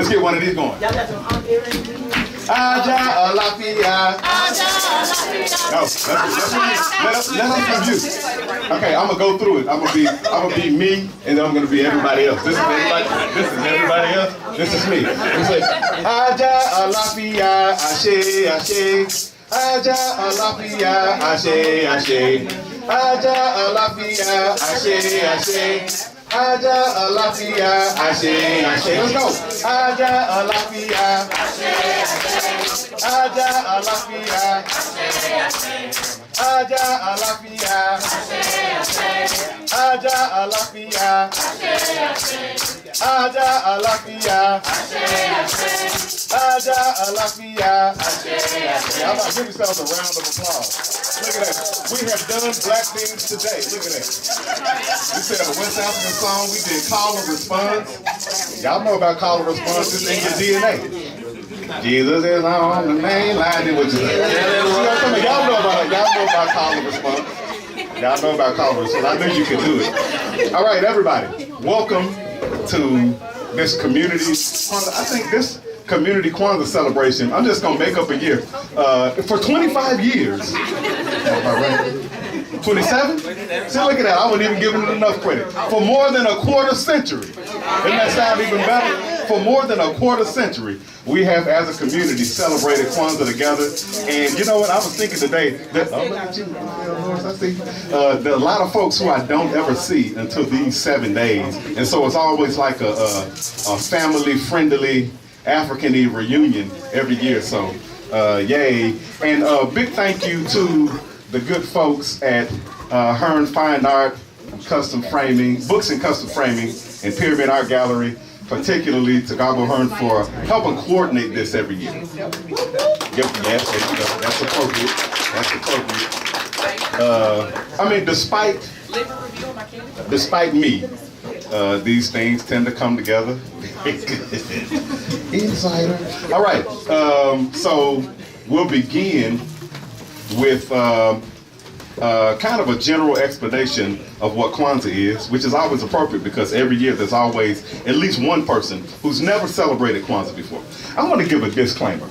Let's get one of these going. Aja Alafia. No, let us review. Okay, I'm gonna go through it. I'm gonna be me, and then I'm gonna be everybody else. This is everybody else. This is me. We say Aja Alafia, Ashe, Ashe. Aja Alafia, Ashe, Ashe. Aja Alafia, Ashe, Ashe. Aja Alafia, Ashe, Ashe. Let's go. Aja Alafia, Ashe, Ashe. Aja Alafia, Ashe, Ashe. Aja Alafia, Ashe, Ashe. Aja Alafia, Ashe, Ashe. Aja Alafia, Ashe, Ashe. Aja Alafia, Ashe, Ashe. How about give yourselves a round of applause? Look at that. We have done black things today. Look at that. We said a West African song. We did call and response. Y'all know about call and response. It's in your DNA. Jesus is on the main line. Y'all know about call and response. Y'all know about call and response. I knew you could do it. All right, everybody. Welcome to this community. I think this community Kwanzaa celebration, I'm just going to make up a year. For 25 years. 27? See, look at that. I wasn't even giving it enough credit. For more than a quarter century. Doesn't that sound even better? For more than a quarter century, we have, as a community, celebrated Kwanzaa together. And you know what? I was thinking today that, oh, look at you, I see. There are a lot of folks who I don't ever see until these 7 days. And so it's always like a family-friendly, African-y reunion every year. So, yay. And big thank you to the good folks at Hearn Fine Art, Custom Framing, Books and Custom Framing, and Pyramid Art Gallery, particularly to Gabo Hearn for helping coordinate this every year. Yes, there you go. That's appropriate. That's appropriate. I mean, despite me, these things tend to come together. Insider. All right. So we'll begin with kind of a general explanation of what Kwanzaa is, which is always appropriate because every year there's always at least one person who's never celebrated Kwanzaa before. I want to give a disclaimer.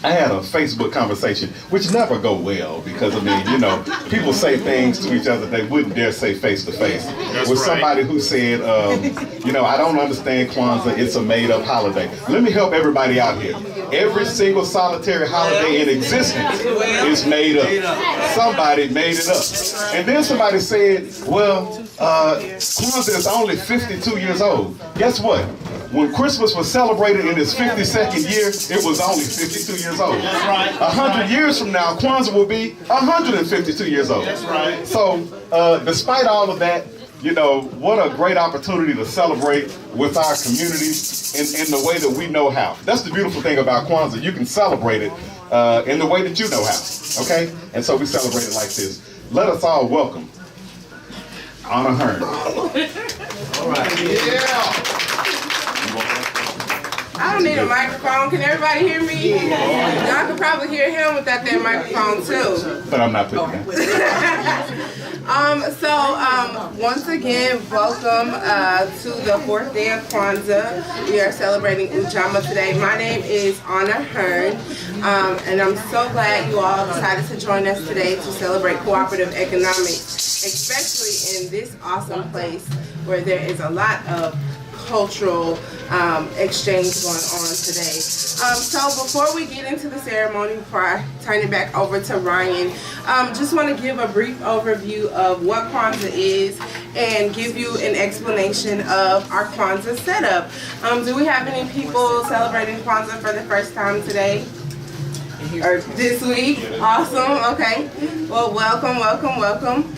I had a Facebook conversation, which never go well because, I mean, you know, people say things to each other they wouldn't dare say face to face. With somebody who said, you know, I don't understand Kwanzaa, it's a made-up holiday. Let me help everybody out here. Every single solitary holiday in existence is made up. Somebody made it up. And then somebody said, well, Kwanzaa is only 52 years old. Guess what? When Christmas was celebrated in its 52nd year, it was only 52 years old. That's right. 100 years from now, Kwanzaa will be 152 years old. That's right. So, despite all of that, you know, what a great opportunity to celebrate with our community in the way that we know how. That's the beautiful thing about Kwanzaa. You can celebrate it in the way that you know how, okay? And so we celebrate it like this. Let us all welcome Anna Hearn. All right. Yeah. I don't need a microphone. Can everybody hear me? Y'all can probably hear him without that microphone too. But I'm not putting that. Once again, welcome to the 4th day of Kwanzaa. We are celebrating Ujamaa today. My name is Anna Hearn, and I'm so glad you all decided to join us today to celebrate cooperative economics, especially in this awesome place where there is a lot of cultural exchange going on today. So before we get into the ceremony, before I turn it back over to Ryan, just want to give a brief overview of what Kwanzaa is and give you an explanation of our Kwanzaa setup. Do we have any people celebrating Kwanzaa for the first time today? Or this week? Awesome, okay. Well, welcome, welcome, welcome.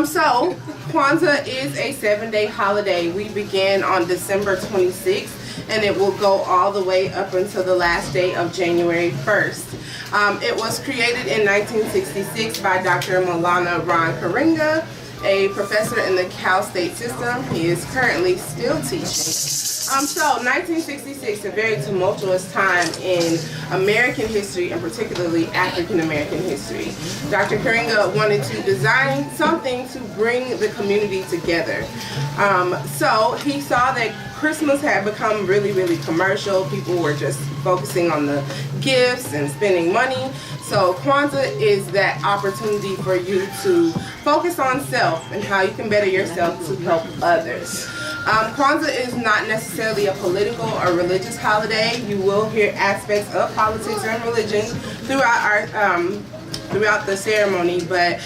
So, Kwanzaa is a 7-day holiday. We began on December 26th, and it will go all the way up until the last day of January 1st. It was created in 1966 by Dr. Maulana Ron Karenga, a professor in the Cal State system. He is currently still teaching. So 1966, a very tumultuous time in American history, and particularly African American history. Dr. Karinga wanted to design something to bring the community together. So he saw that Christmas had become really, really commercial. People were just focusing on the gifts and spending money. So Kwanzaa is that opportunity for you to focus on self and how you can better yourself to help others. Kwanzaa is not necessarily a political or religious holiday. You will hear aspects of politics and religion throughout the ceremony, but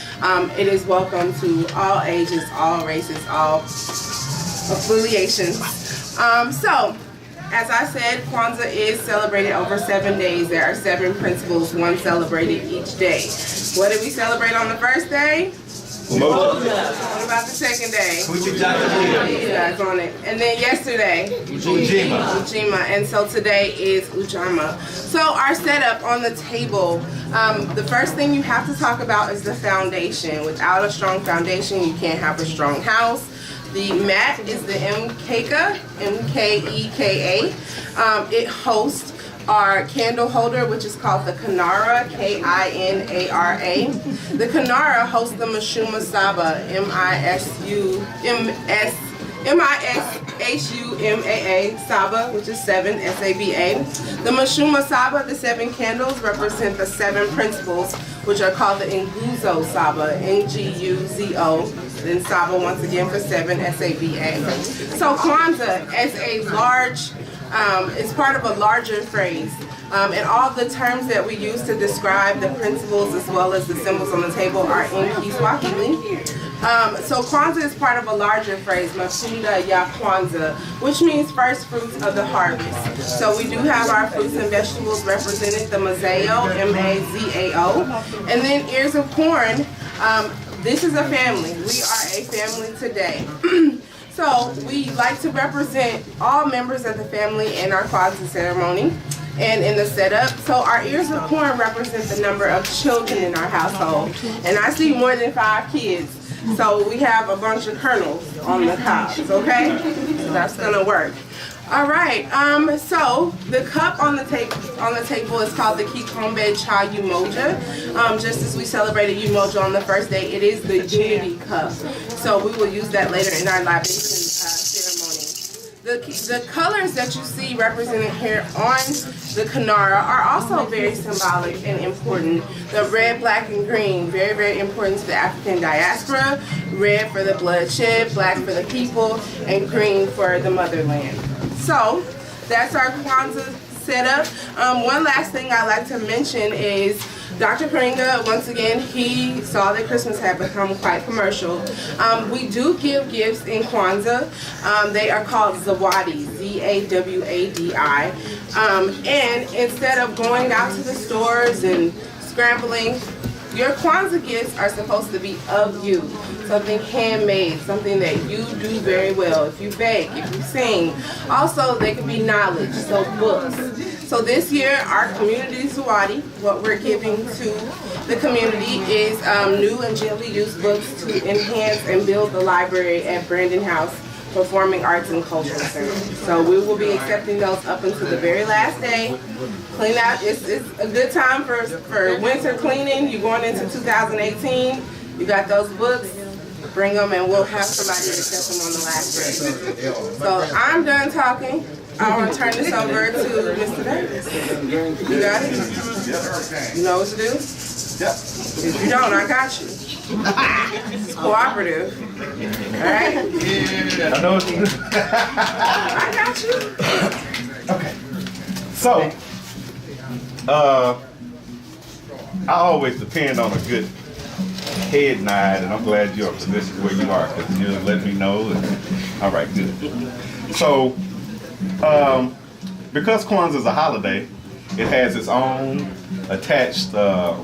it is welcome to all ages, all races, all affiliations. So, as I said, Kwanzaa is celebrated over 7 days. There are 7 principles, one celebrated each day. What did we celebrate on the first day? What about the second day? That's on it. And then yesterday, Ujamaa. And so today is Ujamaa. So our setup on the table, the first thing you have to talk about is the foundation. Without a strong foundation, you can't have a strong house. The mat is the Mkeka, M-K-E-K-A. It hosts our candle holder, which is called the Kinara, K-I-N-A-R-A. The Kinara hosts the Mashuma Saba, M-I-S-H-U-M-A-A, Saba, which is 7, S-A-B-A. The Mashuma Saba, the 7 candles, represent the 7 principles, which are called the Nguzo Saba, N-G-U-Z-O. Then Saba once again for 7, S-A-B-A. So Kwanzaa, as a large, it's part of a larger phrase. And all the terms that we use to describe the principles as well as the symbols on the table are in Kiswahili. So Kwanzaa is part of a larger phrase, Mafunda ya Kwanzaa, which means first fruits of the harvest. So we do have our fruits and vegetables represented, the Mazao, M-A-Z-A-O, and then ears of corn. This is a family. We are a family today. So we like to represent all members of the family in our Kwanzaa ceremony and in the setup. So our ears of corn represent the number of children in our household. And I see more than 5 kids. So we have a bunch of kernels on the cobs, okay? So that's gonna work. All right, so the cup on the table is called the Kikombe Cha Umoja. Just as we celebrated Umoja on the first day, it is the unity cup. So we will use that later in our libation ceremony. The colors that you see represented here on the Kinara are also very symbolic and important. The red, black, and green, very, very important to the African diaspora. Red for the bloodshed, black for the people, and green for the motherland. So that's our Kwanzaa setup. One last thing I'd like to mention is Dr. Karinga, once again, he saw that Christmas had become quite commercial. We do give gifts in Kwanzaa. They are called Zawadi, Z-A-W-A-D-I. And instead of going out to the stores and scrambling, your Kwanzaa gifts are supposed to be of you. Something handmade, something that you do very well. If you bake, if you sing. Also, they can be knowledge, so books. So this year, our community Zawadi, what we're giving to the community is new and gently used books to enhance and build the library at Brandon House Performing Arts and Cultural Center. So we will be accepting those up until the very last day. Clean out, it's a good time for winter cleaning. You're going into 2018, you got those books, bring them and we'll have somebody accept them on the last day. So I'm done talking. I want to turn this over to Mr. Davis. You got it? You know what to do? If you don't, I got you. It's cooperative. Alright? I know what to do. I got you. Okay. So, I always depend on a good head nod, and I'm glad you're in a position where you are, because you let me know. All right, good. So, because Kwanzaa is a holiday, it has its own attached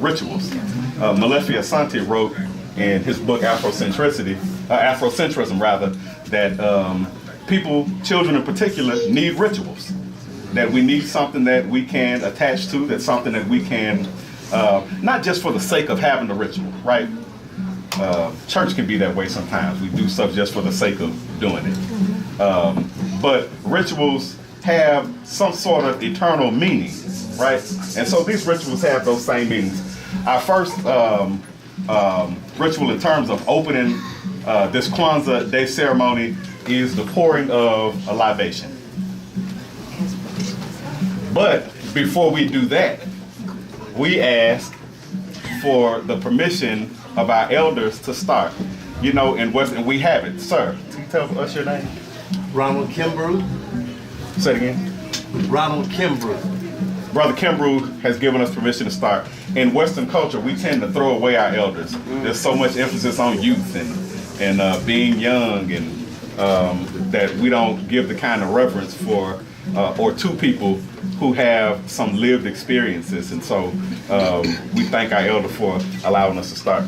rituals. Malefia Santi wrote in his book Afrocentrism rather, that people, children in particular, need rituals. That we need something that we can attach to, that's something that we can, not just for the sake of having the ritual, right? church can be that way sometimes. We do stuff just for the sake of doing it. But rituals have some sort of eternal meaning, right? And so these rituals have those same meanings. Our first ritual in terms of opening this Kwanzaa Day ceremony is the pouring of a libation. But before we do that, we ask for the permission of our elders to start. You know, and we have it. Sir, can you tell us your name? Ronald Kimbrough. Say it again. Ronald Kimbrough. Brother Kimbrough has given us permission to start. In Western culture, we tend to throw away our elders. There's so much emphasis on youth and being young, and that we don't give the kind of reverence for or to people who have some lived experiences. And so we thank our elder for allowing us to start.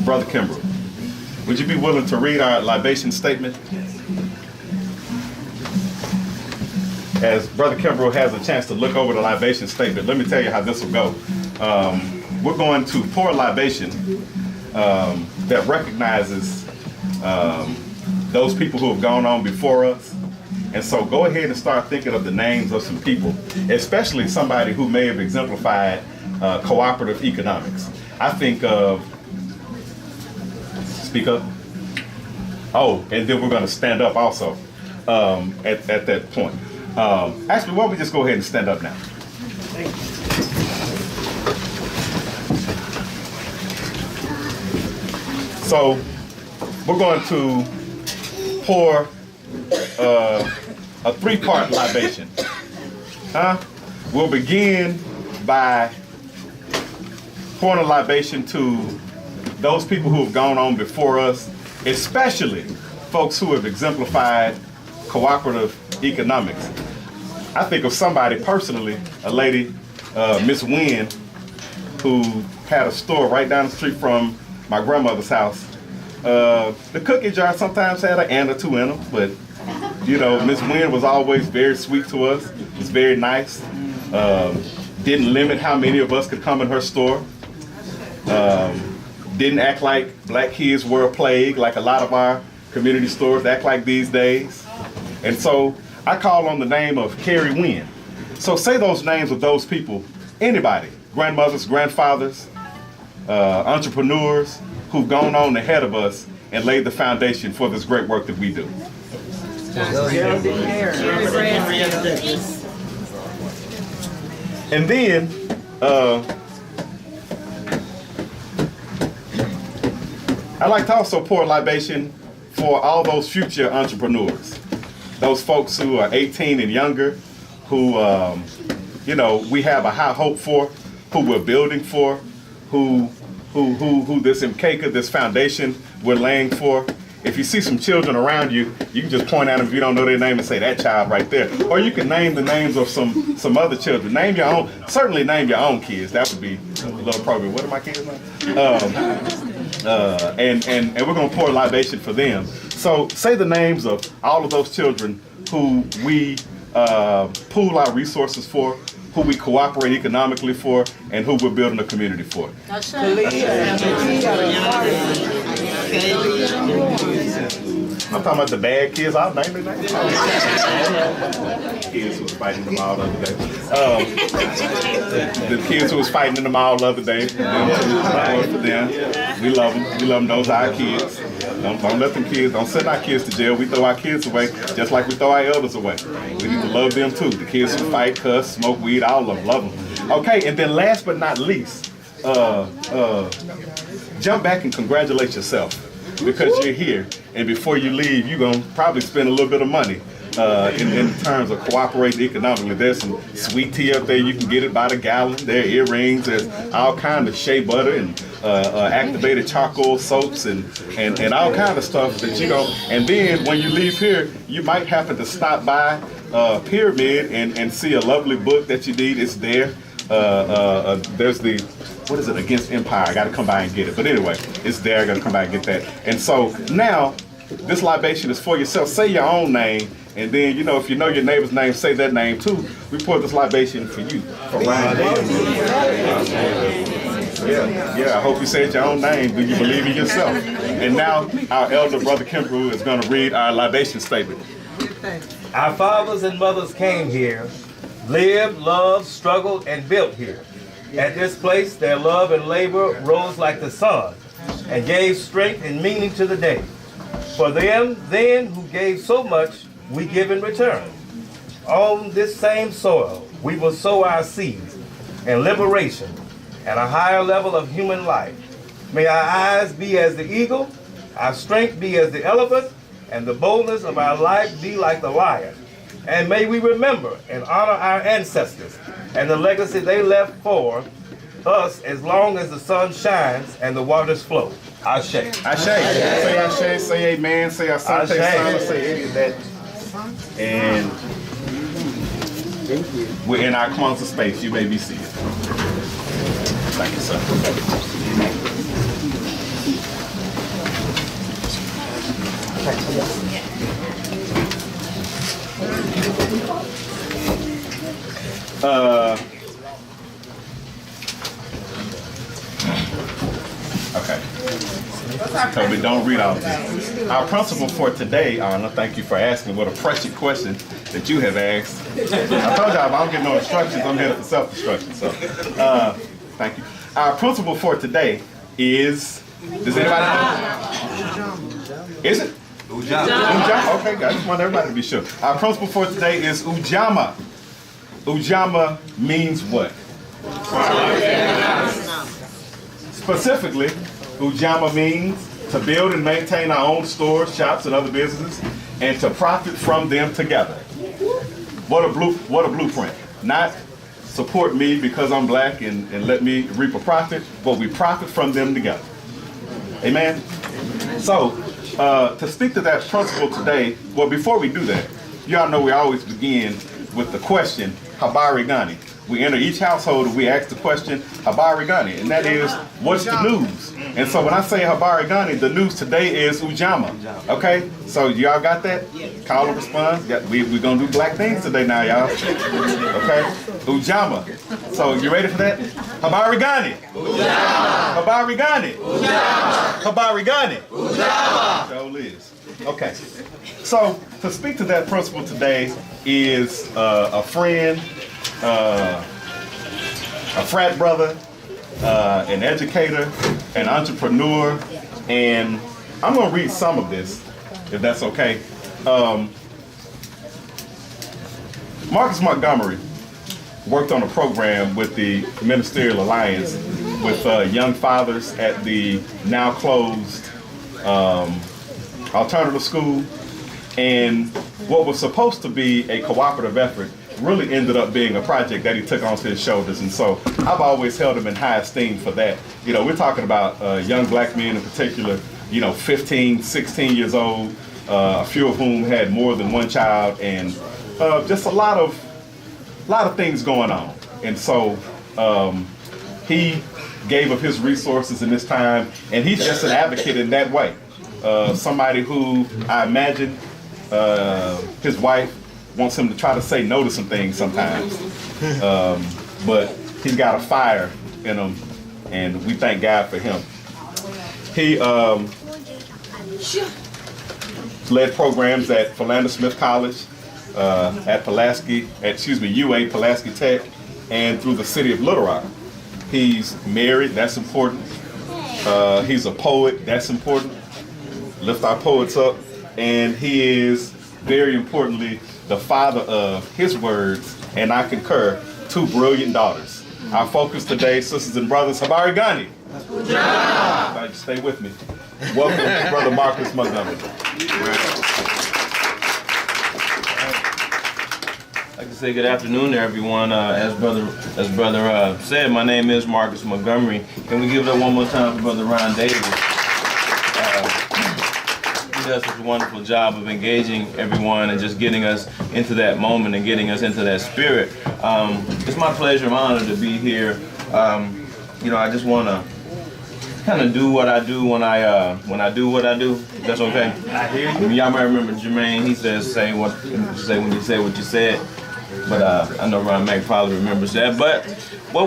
Brother Kimbrough, would you be willing to read our libation statement? As Brother Kimbrough has a chance to look over the libation statement, let me tell you how this will go. We're going to pour a libation that recognizes those people who have gone on before us. And so go ahead and start thinking of the names of some people, especially somebody who may have exemplified cooperative economics. I think of, speak up. Oh, and then we're going to stand up also at that point. Actually, why don't we just go ahead and stand up now? So we're going to pour a three-part libation. We'll begin by pouring a libation to those people who have gone on before us, especially folks who have exemplified cooperative economics. I think of somebody personally, a lady, Miss Wynn, who had a store right down the street from my grandmother's house. The cookie jar sometimes had an and or two in them, but you know, Miss Wynn was always very sweet to us. Was very nice. Didn't limit how many of us could come in her store. Didn't act like black kids were a plague like a lot of our community stores act like these days. And so I call on the name of Carrie Wynn. So say those names of those people, anybody, grandmothers, grandfathers, entrepreneurs who've gone on ahead of us and laid the foundation for this great work that we do. And then I'd like to also pour a libation for all those future entrepreneurs, those folks who are 18 and younger, who you know, we have a high hope for, who we're building for, who this MKK, this foundation we're laying for. If you see some children around you, you can just point at them if you don't know their name and say, that child right there. Or you can name the names of some other children. Name your own, certainly name your own kids. That would be a little appropriate. What are my kids' names? And we're going to pour a libation for them. So say the names of all of those children who we pool our resources for, who we cooperate economically for, and who we're building a community for. I'm talking about the bad kids. I'll name their names. Kids who was fighting them all the other day. The kids who was fighting in the mall the other day. We love them. We love them. Those are our kids. Don't let them kids, don't send our kids to jail. We throw our kids away just like we throw our elders away. We need to love them too. The kids who fight, cuss, smoke weed, all of them, love them. Okay, and then last but not least, jump back and congratulate yourself because you're here. And before you leave, you're going to probably spend a little bit of money in terms of cooperating economically. There's some sweet tea up there. You can get it by the gallon. There are earrings. There's all kinds of shea butter and activated charcoal soaps and all kinds of stuff that you go. And then when you leave here, you might happen to stop by Pyramid and see a lovely book that you need. It's there. There's the, what is it, Against Empire. I got to come by and get it. But anyway, it's there. I got to come by and get that. And so now, this libation is for yourself. Say your own name And then, you know, if you know your neighbor's name, say that name too. We pour this libation for you. For Ryan Davis. Yeah, I hope you said your own name. Do you believe in yourself? And now our elder brother Kimbrough is going to read our libation statement. Our fathers and mothers came here, lived, loved, struggled, and built here. At this place, their love and labor rose like the sun and gave strength and meaning to the day. For them then who gave so much, we give in return. On this same soil, we will sow our seeds and liberation and a higher level of human life. May our eyes be as the eagle, our strength be as the elephant, and the boldness of our life be like the lion. And may we remember and honor our ancestors and the legacy they left for us as long as the sun shines and the waters flow. Ashe. Ashe. Say Ashe, say amen, say Asante, say any of that. And we're in our Kwanzaa space. You may be seated. Thank you, sir. Okay. Toby, don't read all of this. Our principle for today, Anna, thank you for asking what a prescient question that you have asked. I told y'all if I don't get no instructions, I'm headed for self-destruction. So, thank you. Our principle for today is, does anybody know? Is it? Ujamaa. Okay, guys, I just want everybody to be sure. Our principle for today is Ujamaa. Ujamaa means what? Specifically, Ujamaa means to build and maintain our own stores, shops, and other businesses, and to profit from them together. What a blueprint. Not support me because I'm black and let me reap a profit, but we profit from them together. Amen? So, to speak to that principle today, well, before we do that, y'all know we always begin with the question, Habari Gani. We enter each household and we ask the question, Habari Gani, and that is, what's the news? And so when I say Habari Gani, the news today is Ujamaa. Okay? So y'all got that? Call and response. We're going to do black things today now, y'all. Okay? Ujamaa. So you ready for that? Habari Gani. Habari Gani. Habari Gani. So is. Okay. So to speak to that principle today is a friend, a frat brother, an educator, an entrepreneur, and I'm going to read some of this, if that's okay. Marcus Montgomery worked on a program with the Ministerial Alliance with young fathers at the now closed alternative school, and what was supposed to be a cooperative effort really ended up being a project that he took onto his shoulders. And so I've always held him in high esteem for that. You know, we're talking about young black men in particular, you know, 15, 16 years old, a few of whom had more than one child, and just a lot of things going on. And so he gave of his resources in this time, and he's just an advocate in that way. Somebody who I imagine his wife wants him to try to say no to some things sometimes. But he's got a fire in him, and we thank God for him. He led programs at Philander Smith College, at UA Pulaski Tech, and through the city of Little Rock. He's married, that's important. He's a poet, that's important. Lift our poets up. And he is, very importantly, the father of his words, and I concur, 2 brilliant daughters. Our focus today, sisters and brothers, Habari Gani. Stay with me. Welcome, Brother Marcus Montgomery. I'd like to say good afternoon to everyone. As brother said, my name is Marcus Montgomery. Can we give it up one more time for Brother Ron Davis? He does such a wonderful job of engaging everyone and just getting us into that moment and getting us into that spirit. It's my pleasure and honor to be here. You know, I just want to kind of do what I do when I do what I do. That's okay. I hear you. Y'all might remember Jermaine. He says, "Say what you say when you say what you said." But I know Ron Mack probably remembers that. But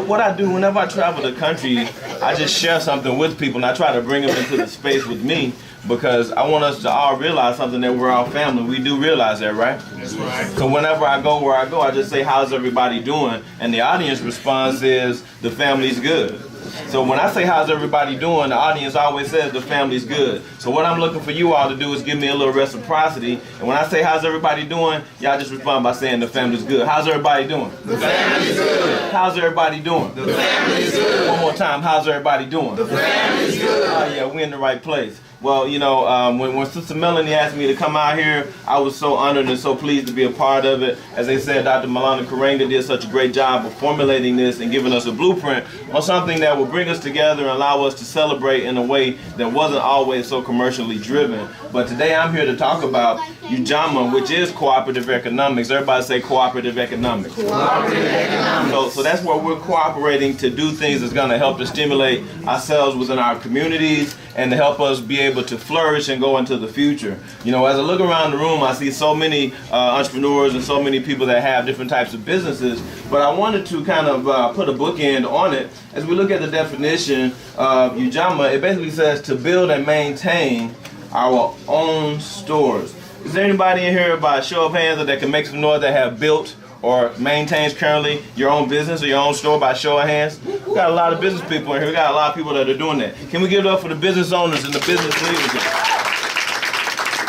what I do whenever I travel the country, I just share something with people, and I try to bring them into the space with me, because I want us to all realize something, that we're all family. We do realize that, right? That's right. So whenever I go where I go, I just say, "How's everybody doing?" And the audience response is, "The family's good." So when I say, "How's everybody doing?" the audience always says, "The family's good." So what I'm looking for you all to do is give me a little reciprocity. And when I say, "How's everybody doing?" y'all just respond by saying, "The family's good." How's everybody doing? The family's good. How's everybody doing? The family's good. One more time, how's everybody doing? The family's good. Oh yeah, we're in the right place. Well, you know, when Sister Melanie asked me to come out here, I was so honored and so pleased to be a part of it. As they said, Dr. Malana Karenga did such a great job of formulating this and giving us a blueprint on something that will bring us together and allow us to celebrate in a way that wasn't always so commercially driven. But today I'm here to talk about Ujamaa, which is cooperative economics. Everybody say cooperative economics. Cooperative economics. So that's where we're cooperating to do things that's going to help to stimulate ourselves within our communities and to help us be able to flourish and go into the future. You know, as I look around the room, I see so many entrepreneurs and so many people that have different types of businesses, but I wanted to kind of put a bookend on it. As we look at the definition of Ujamaa, it basically says to build and maintain our own stores. Is there anybody in here, by a show of hands, that can make some noise, that have built or maintains currently your own business or your own store, by show of hands? We got a lot of business people in here. We got a lot of people that are doing that. Can we give it up for the business owners and the business leaders?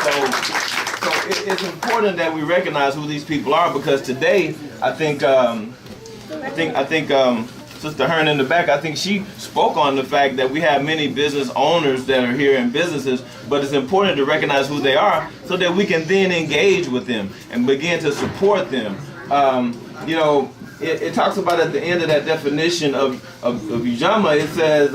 So it's important that we recognize who these people are, because today I think Sister Hearn in the back, I think she spoke on the fact that we have many business owners that are here in businesses, but it's important to recognize who they are so that we can then engage with them and begin to support them. You know, it talks about at the end of that definition of Ujamaa, it says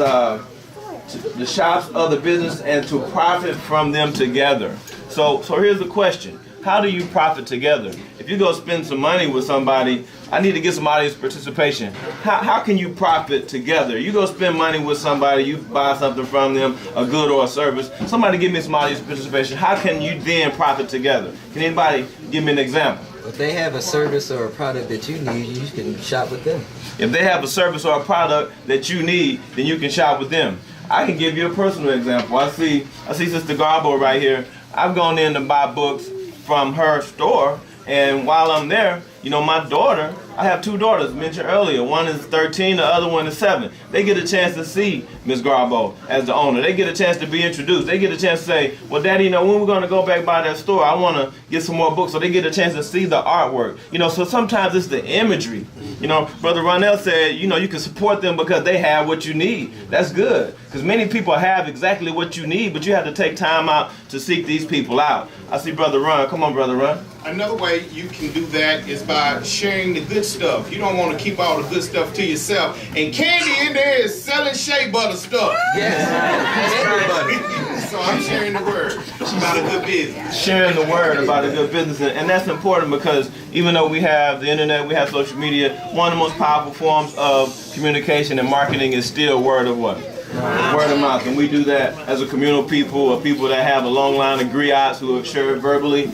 the shops of the business and to profit from them together. So here's the question. How do you profit together? If you go spend some money with somebody, I need to get some audience participation. How can you profit together? You go spend money with somebody, you buy something from them, a good or a service. Somebody give me some audience participation. How can you then profit together? Can anybody give me an example? If they have a service or a product that you need, you can shop with them. If they have a service or a product that you need, then you can shop with them. I can give you a personal example. I see Sister Garbo right here. I've gone in to buy books from her store, and while I'm there, you know, my daughter, I have two daughters mentioned earlier. One is 13, the other one is 7. They get a chance to see Miss Garbo as the owner. They get a chance to be introduced. They get a chance to say, "Well, Daddy, you know, when we're going to go back by that store, I want to get some more books." So they get a chance to see the artwork. You know, so sometimes it's the imagery. You know, Brother Ronell said, you know, you can support them because they have what you need. That's good, because many people have exactly what you need, but you have to take time out to seek these people out. I see Brother Ron. Come on, Brother Ron. Another way you can do that is by sharing the good stuff. You don't want to keep all the good stuff to yourself. And Candy in there is selling shea butter stuff. Yes, everybody. So I'm sharing the word about a good business. Sharing the word about a good business, and that's important, because even though we have the internet, we have social media, one of the most powerful forms of communication and marketing is still word of what? Word of mouth. And we do that as a communal people, or people that have a long line of griots who have shared verbally.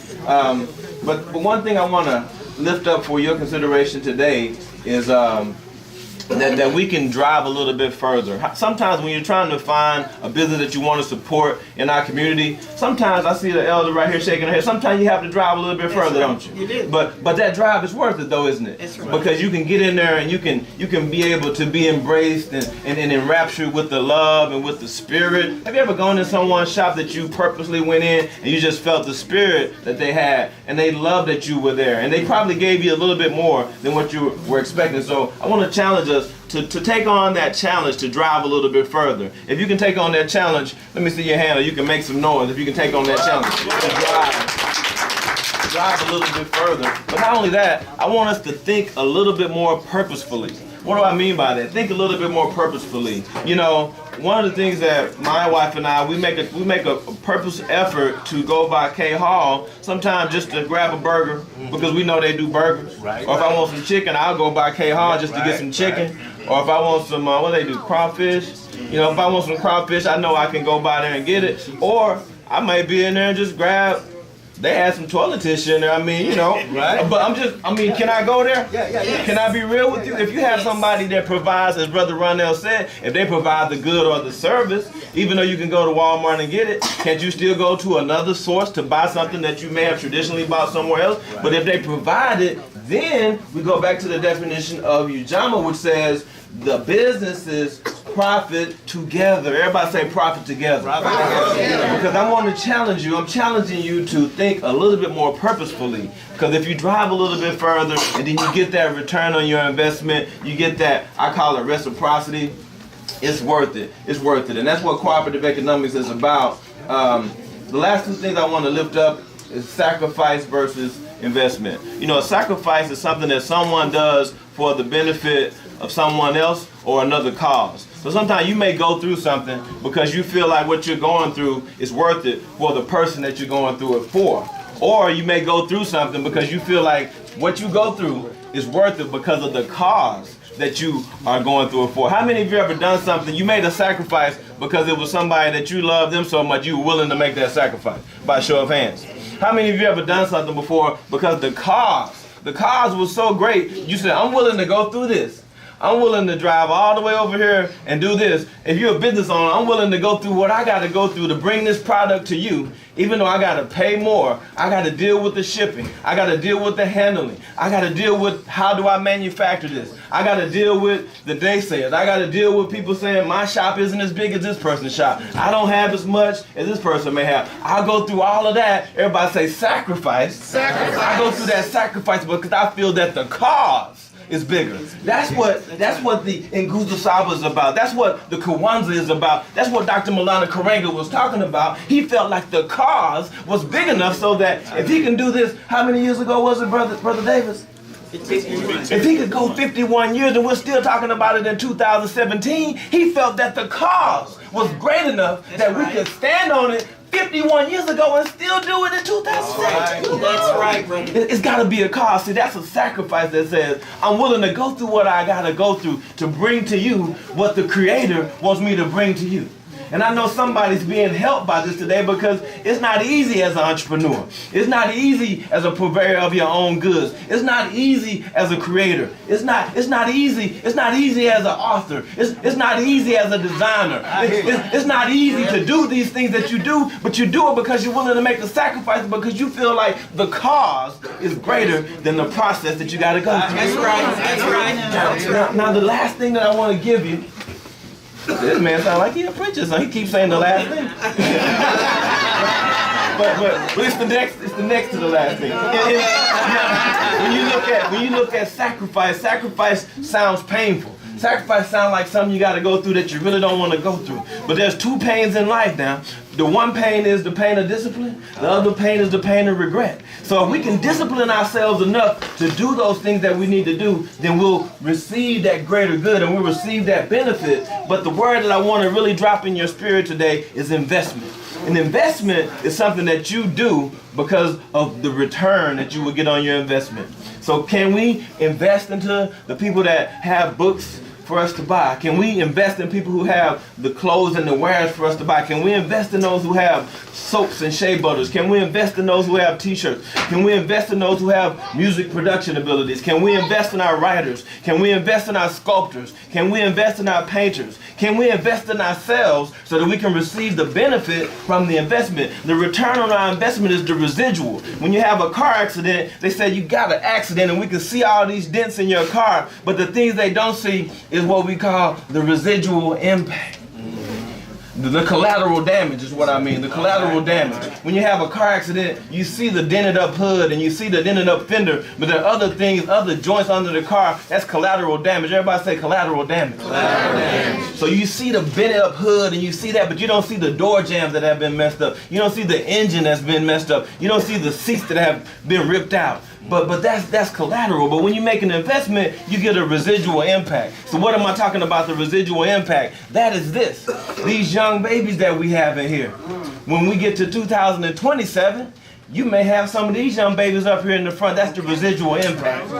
But one thing I want to lift up for your consideration today is that we can drive a little bit further. Sometimes when you're trying to find a business that you want to support in our community, sometimes I see the elder right here shaking her head. Sometimes you have to drive a little bit further, don't you? You do. But that drive is worth it, though, isn't it? That's right. Because you can get in there and you can be able to be embraced and enraptured with the love and with the spirit. Have you ever gone in someone's shop that you purposely went in and you just felt the spirit that they had, and they loved that you were there, and they probably gave you a little bit more than what you were expecting? So I want to challenge us to take on that challenge to drive a little bit further. If you can take on that challenge, let me see your hand, or you can make some noise if you can take on that challenge. Drive a little bit further. But not only that, I want us to think a little bit more purposefully. What do I mean by that? Think a little bit more purposefully. You know, one of the things that my wife and I, we make a purpose effort to go by K Hall, sometimes just to grab a burger, because we know they do burgers. Right. Or if I want some chicken, I'll go by K Hall just to get some chicken. Or if I want some, what do they do, crawfish? You know, if I want some crawfish, I know I can go by there and get it. Or I might be in there and just grab. They had some toilet tissue in there. I mean, you know, right? But can I go there? Yeah. Can I be real with you? If you have somebody that provides, as Brother Ronell said, if they provide the good or the service, even though you can go to Walmart and get it, can't you still go to another source to buy something that you may have traditionally bought somewhere else? But if they provide it, then we go back to the definition of Ujamaa, which says the businesses profit together. Everybody say profit together. Because I want to challenge you. I'm challenging you to think a little bit more purposefully. Because if you drive a little bit further and then you get that return on your investment, you get that, I call it reciprocity, it's worth it. It's worth it. And that's what cooperative economics is about. The last two things I want to lift up is sacrifice versus investment. You know, a sacrifice is something that someone does for the benefit of someone else or another cause. So sometimes you may go through something because you feel like what you're going through is worth it for the person that you're going through it for. Or you may go through something because you feel like what you go through is worth it because of the cause that you are going through it for. How many of you ever done something, you made a sacrifice because it was somebody that you loved them so much you were willing to make that sacrifice? By show of hands. How many of you ever done something before because the cause was so great, you said, I'm willing to go through this. I'm willing to drive all the way over here and do this. If you're a business owner, I'm willing to go through what I got to go through to bring this product to you. Even though I got to pay more, I got to deal with the shipping. I got to deal with the handling. I got to deal with how do I manufacture this. I got to deal with the naysayers. I got to deal with people saying my shop isn't as big as this person's shop. I don't have as much as this person may have. I'll go through all of that. Everybody say sacrifice. Sacrifice. I go through that sacrifice because I feel that the cause is bigger. That's what the Nguzo Saba is about. That's what the Kwanzaa is about. That's what Dr. Malana Karenga was talking about. He felt like the cause was big enough so that if he can do this, how many years ago was it, Brother Davis? If he could go 51 years and we're still talking about it in 2017, he felt that the cause was great enough that we could stand on it 51 years ago and still do it in 2017. That's right, brother. It's got to be a cause. See, that's a sacrifice that says, I'm willing to go through what I got to go through to bring to you what the Creator wants me to bring to you. And I know somebody's being helped by this today because it's not easy as an entrepreneur. It's not easy as a purveyor of your own goods. It's not easy as a creator. It's not easy. It's not easy as an author. It's not easy as a designer. It's not easy to do these things that you do, but you do it because you're willing to make the sacrifice because you feel like the cause is greater than the process that you got to go through. That's right. Now, the last thing that I want to give you, this man sounds like he's a preacher, so he keeps saying the last thing. but it's the next to the last thing. When you look at sacrifice sounds painful. Sacrifice sounds like something you got to go through that you really don't want to go through. But there's two pains in life now. The one pain is the pain of discipline. The other pain is the pain of regret. So if we can discipline ourselves enough to do those things that we need to do, then we'll receive that greater good and we'll receive that benefit. But the word that I want to really drop in your spirit today is investment. An investment is something that you do because of the return that you will get on your investment. So can we invest into the people that have books for us to buy? Can we invest in people who have the clothes and the wares for us to buy? Can we invest in those who have soaps and shea butters? Can we invest in those who have t-shirts? Can we invest in those who have music production abilities? Can we invest in our writers? Can we invest in our sculptors? Can we invest in our painters? Can we invest in ourselves so that we can receive the benefit from the investment? The return on our investment is the residual. When you have a car accident, they say you got an accident and we can see all these dents in your car, but the things they don't see is what we call the residual impact. The collateral damage is what I mean, the collateral damage. When you have a car accident, you see the dented up hood and you see the dented up fender, but there are other things, other joints under the car, that's collateral damage. Everybody say collateral damage. Collateral damage. So you see the bent up hood and you see that, but you don't see the door jambs that have been messed up. You don't see the engine that's been messed up. You don't see the seats that have been ripped out. But that's collateral. But when you make an investment, you get a residual impact. So what am I talking about, the residual impact? That is this. These young babies that we have in here. When we get to 2027, you may have some of these young babies up here in the front. That's the residual impact.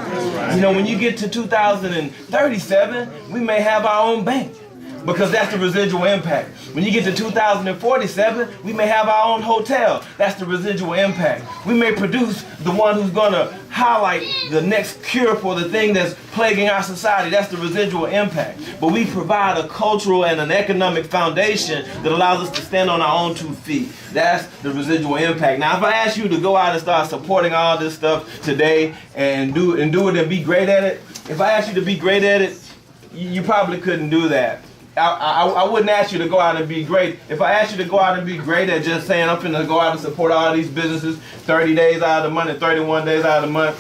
You know, when you get to 2037, we may have our own bank. because that's the residual impact. When you get to 2047, we may have our own hotel. That's the residual impact. We may produce the one who's going to highlight the next cure for the thing that's plaguing our society. That's the residual impact. But we provide a cultural and an economic foundation that allows us to stand on our own 2 feet. That's the residual impact. Now, if I ask you to go out and start supporting all this stuff today and do it and be great at it, if I asked you to be great at it, you probably couldn't do that. I wouldn't ask you to go out and be great. If I asked you to go out and be great at just saying, I'm finna go out and support all these businesses 30 days out of the month and 31 days out of the month,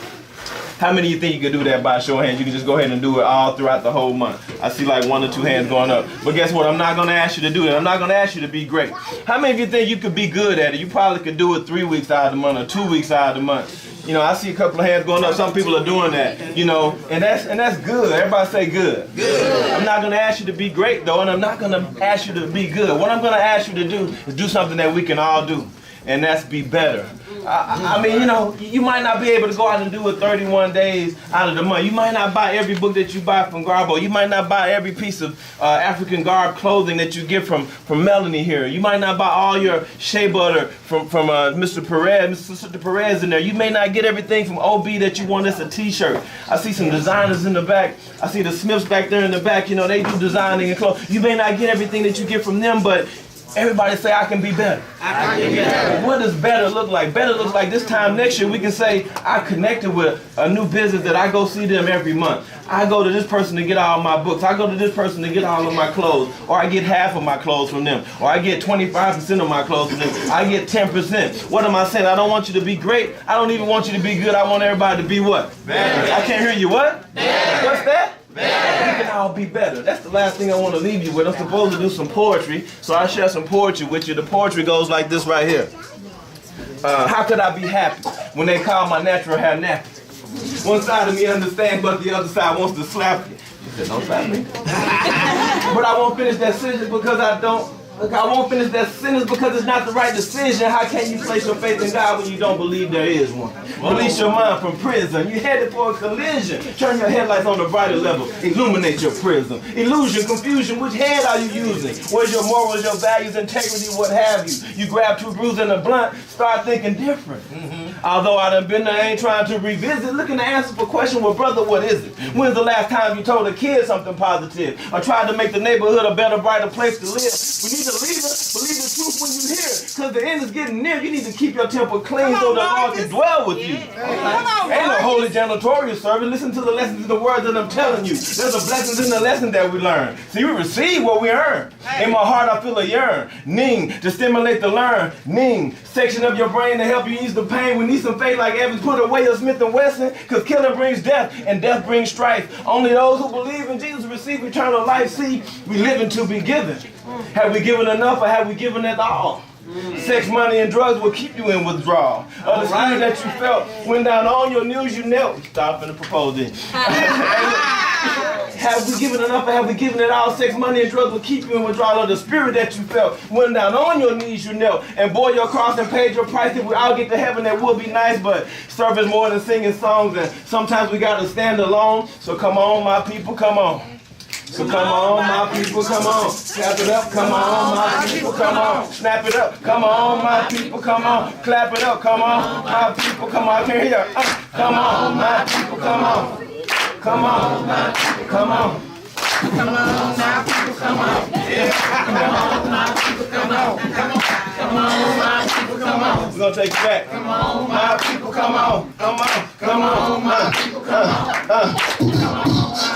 how many of you think you could do that by a show of hands? You can just go ahead and do it all throughout the whole month. I see like 1 or 2 hands going up. But guess what? I'm not going to ask you to do that. I'm not going to ask you to be great. How many of you think you could be good at it? You probably could do it 3 weeks out of the month or 2 weeks out of the month. You know, I see a couple of hands going up. Some people are doing that, you know, and that's good. Everybody say good. Good. I'm not going to ask you to be great, though, and I'm not going to ask you to be good. What I'm going to ask you to do is do something that we can all do, and that's be better. I mean, you know, you might not be able to go out and do it 31 days out of the month. You might not buy every book that you buy from Garbo. You might not buy every piece of African garb clothing that you get from Melanie here. You might not buy all your shea butter from Mr. Perez, Mr. Perez in there. You may not get everything from OB that you want as a t-shirt. I see some designers in the back. I see the Smiths back there in the back. You know, they do designing and clothes. You may not get everything that you get from them, but everybody say, I can be better. I can be better. What does better look like? Better looks like this time next year we can say, I connected with a new business that I go see them every month. I go to this person to get all my books. I go to this person to get all of my clothes. Or I get half of my clothes from them. Or I get 25% of my clothes from them. I get 10%. What am I saying? I don't want you to be great. I don't even want you to be good. I want everybody to be what? Better. I can't hear you. What? Better. What's that? Better. We can all be better. That's the last thing I want to leave you with. I'm supposed to do some poetry, so I share some poetry with you. The poetry goes like this right here. How could I be happy when they call my natural hair nappy? One side of me understands, but the other side wants to slap you. She said, don't slap me. But I won't finish that sentence because I won't finish that sentence because it's not the right decision. How can you place your faith in God when you don't believe there is one? Release your mind from prison. You're headed for a collision. Turn your headlights on the brighter level. Illuminate your prism. Illusion, confusion, which head are you using? Where's your morals, your values, integrity, what have you? You grab 2 brews and a blunt, start thinking different. Although I done been there, I ain't trying to revisit. Looking to answer for question, well, brother, what is it? When's the last time you told a kid something positive? Or tried to make the neighborhood a better, brighter place to live? We need to believe the truth when you hear it, because the end is getting near. You need to keep your temple clean so the Lord can dwell with you. Ain't no holy janitorial service. Listen to the lessons in the words that I'm telling you. There's a blessings in the lesson that we learn. See, we receive what we earn. In my heart, I feel a yearn. Ning, to stimulate the learn. Ning, section of your brain to help you ease the pain. We need some faith like Evans put away a Smith & Wesson, because killing brings death, and death brings strife. Only those who believe in Jesus receive eternal life. See, we living to be given. Have we given enough or have we given it all? Sex, money, and drugs will keep you in withdrawal. Or the spirit that you felt when down on your knees you knelt. Stop and propose it. Have we given enough or have we given it all? Sex, money, and drugs will keep you in withdrawal. Or the spirit that you felt when down on your knees you knelt and bore your cross and paid your price. If we all get to heaven, that would be nice, but service more than singing songs, and sometimes we got to stand alone. So come on, my people, come on. So come on, my people, come on. Clap it up, come on, my people, come on. Snap it up, come on, my people, come on. Clap it up, come on, my people, come on. I can't hear you. Come on, my people, come on. Come on, my people, come on. Come on, my people, come on. Yeah. Come on, my people, come on. Come on, my people, come on. We're gonna take it back. Come on, my people, come on. Come on, come on, my people, come on. Come on, my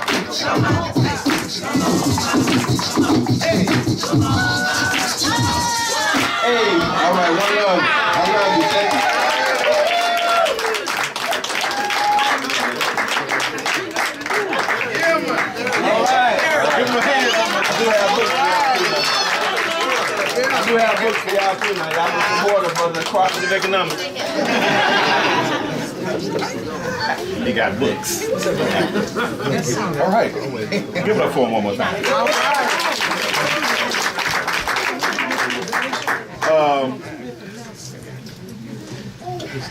people, come on. Hey. Hey, all right, one love. I love you. Thank you. All right. Give them a hand. I do have books for y'all too, man. Y'all put some water for the cooperative economics. He got books. All right. Give it up for him one more time.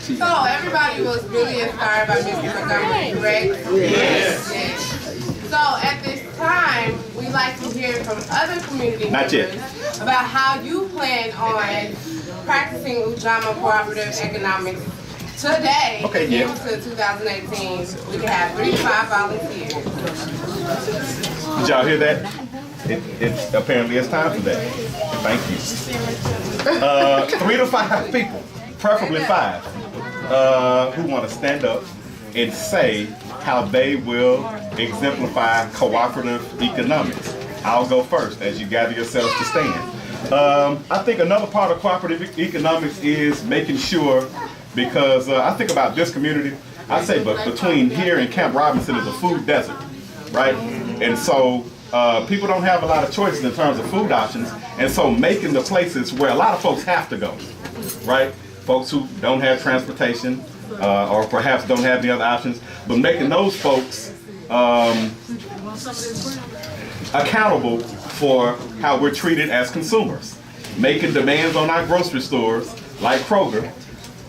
So everybody was really inspired by Mr. Montgomery, correct? Yes. So at this time, we like to hear from other community members about how you plan on practicing Ujamaa cooperative economics today. Okay, yeah. To 2018, we can have 3 to 5 volunteers. Did y'all hear that? It's apparently it's time for that. Thank you. 3 to 5 people, preferably 5, who want to stand up and say how they will exemplify cooperative economics. I'll go first as you gather yourselves to stand. I think another part of cooperative economics is making sure, because I think about this community, I say but between here and Camp Robinson is a food desert, right? And so people don't have a lot of choices in terms of food options, and so making the places where a lot of folks have to go, right? Folks who don't have transportation, or perhaps don't have the other options, but making those folks accountable for how we're treated as consumers. Making demands on our grocery stores, like Kroger,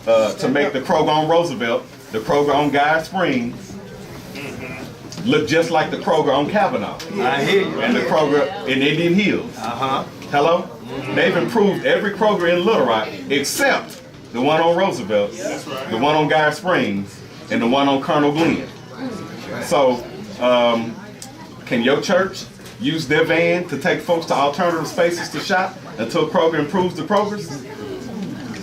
to make the Kroger on Roosevelt, the Kroger on Guy Springs, look just like the Kroger on Kavanaugh. I hear you. And the Kroger in Indian Hills. Hello? They've improved every Kroger in Little Rock except the one on Roosevelt, the one on Guy Springs, and the one on Colonel Glenn. So, can your church use their van to take folks to alternative spaces to shop until Kroger improves the Krogers?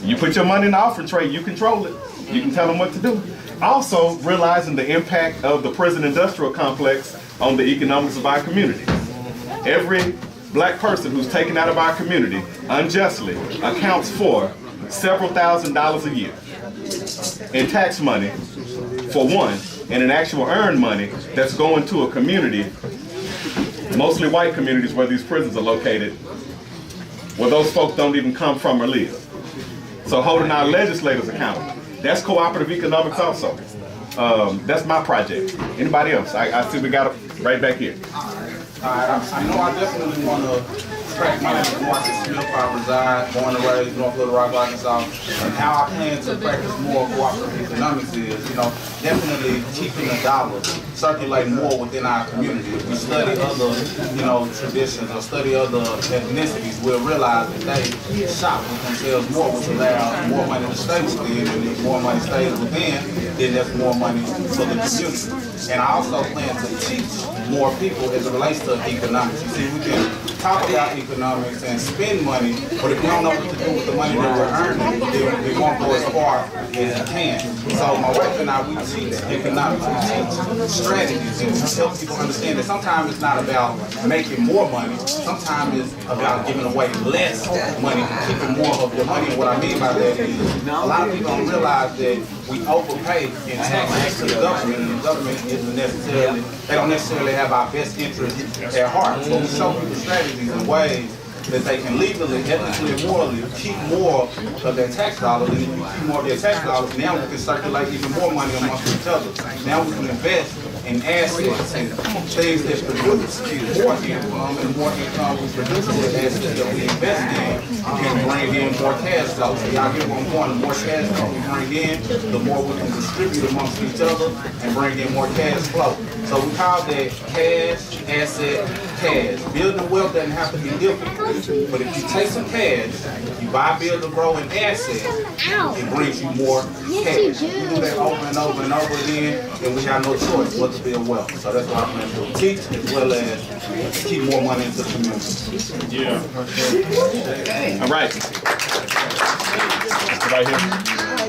You put your money in the offering tray, you control it. You can tell them what to do. Also, realizing the impact of the prison industrial complex on the economics of our community. Every black person who's taken out of our community unjustly accounts for several $1,000s a year in tax money, for one, and in actual earned money that's going to a community, mostly white communities where these prisons are located, where those folks don't even come from or live. So holding our legislators accountable. That's cooperative economics also. That's my project. Anybody else? I see we got it right back here. I know I definitely want to track my name is Marcus Smith. I reside, born and raised North Little Rock, Arkansas. And how I plan to practice more cooperative economics is, definitely keeping the dollar circulating more within our community. If we study other, traditions or study other ethnicities, we'll realize that they shop with themselves more, which allows more money to stay within. And if more money stays within, then there's more money for the community. And I also plan to teach more people as it relates to economics. You see, we can talk about economics and spend money, but if we don't know what to do with the money that we're earning, then we won't go as far as we can. So my wife and I, we teach economics, we teach strategies, and we help people understand that sometimes it's not about making more money, sometimes it's about giving away less money and keeping more of your money. And what I mean by that is a lot of people don't realize that we overpay in taxes to the government, and the government isn't necessarily, they don't necessarily have our best interest at heart. So we show people strategies and ways that they can legally, ethically, and morally keep more of their tax dollars. And if you keep more of their tax dollars, now we can circulate even more money amongst each other. Now we can invest in assets and things that produce more income, and more income we produce with assets that we invest in can bring in more cash flow. So y'all get one point, the more cash flow we bring in, the more we can distribute amongst each other and bring in more cash flow. So we call that cash, asset, cash. Building wealth doesn't have to be difficult, but if you take some cash, you buy, build, or grow an asset, it brings you more cash. We do that over and over and over again, and we have no choice but to build wealth. So that's why I plan to teach as well as keep more money into the community. Yeah. All right. Right here.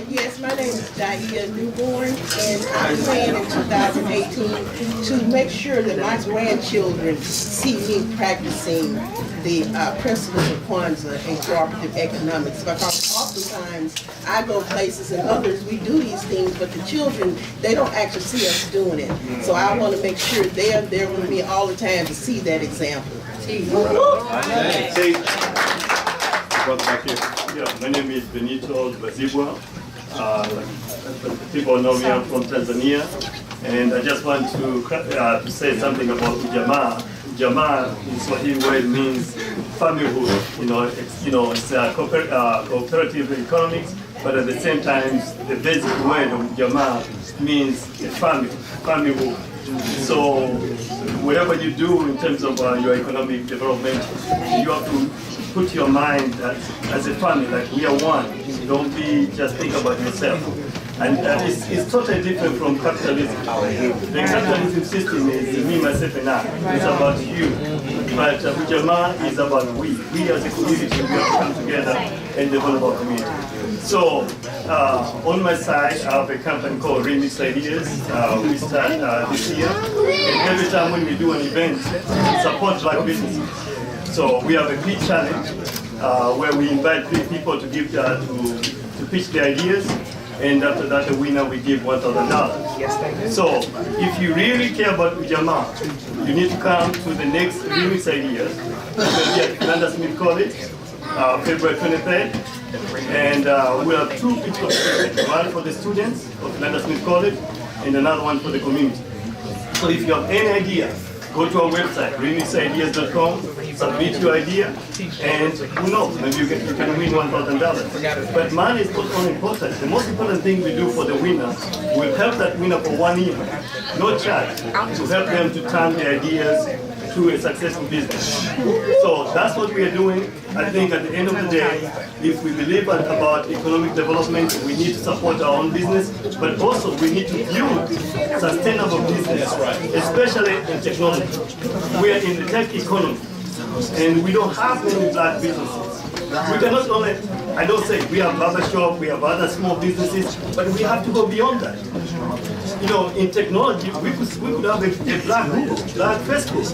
Yes, my name is Daia Newborn, and I plan in 2018 to make sure that my grandchildren see me practicing the principles of Kwanzaa and cooperative economics, because oftentimes I go places and others, we do these things, but the children, they don't actually see us doing it. So I want to make sure they're there with me all the time to see that example. Brother back here. Yeah, my name is Benito Bazibwa. People know me, I'm from Tanzania, and I just want to say something about Ujamaa. Ujamaa in Swahili word means familyhood. It's cooperative economics, but at the same time, the basic word of Ujamaa means a family group. So whatever you do in terms of your economic development, you have to put your mind as a family, like we are one. Don't be just think about yourself. And it's totally different from capitalism. The capitalism system is me, myself, and I. It's about you. But Ujamaa is about we. We as a community, we have to come together and develop our community. So on my side, I have a company called Remix Ideas. We start this year. And every time when we do an event, we support Black businesses. So we have a pitch challenge where we invite 3 people to give to pitch their ideas. And after that, the winner we give $1,000. So, if you really care about Ujamaa, you need to come to the next Remix Ideas. It will be at Kwanzaa Smith College, February 23rd. And we'll have 2 pitch competitions, one for the students of Kwanzaa Smith College, and another one for the community. So, if you have any idea, go to our website, remixideas.com, submit your idea, and who knows, maybe you can win $1,000. But money is not only important. The most important thing we do for the winner, we'll help that winner for 1 year, no charge, to help them to turn their ideas to a successful business. So that's what we are doing. I think at the end of the day, if we believe about economic development, we need to support our own business, but also we need to build sustainable business, especially in technology. We are in the tech economy, and we don't have many Black businesses. We cannot only, I don't say we have barbershop, we have other small businesses, but we have to go beyond that. You know, in technology, we could have a Black Google, Black Facebook.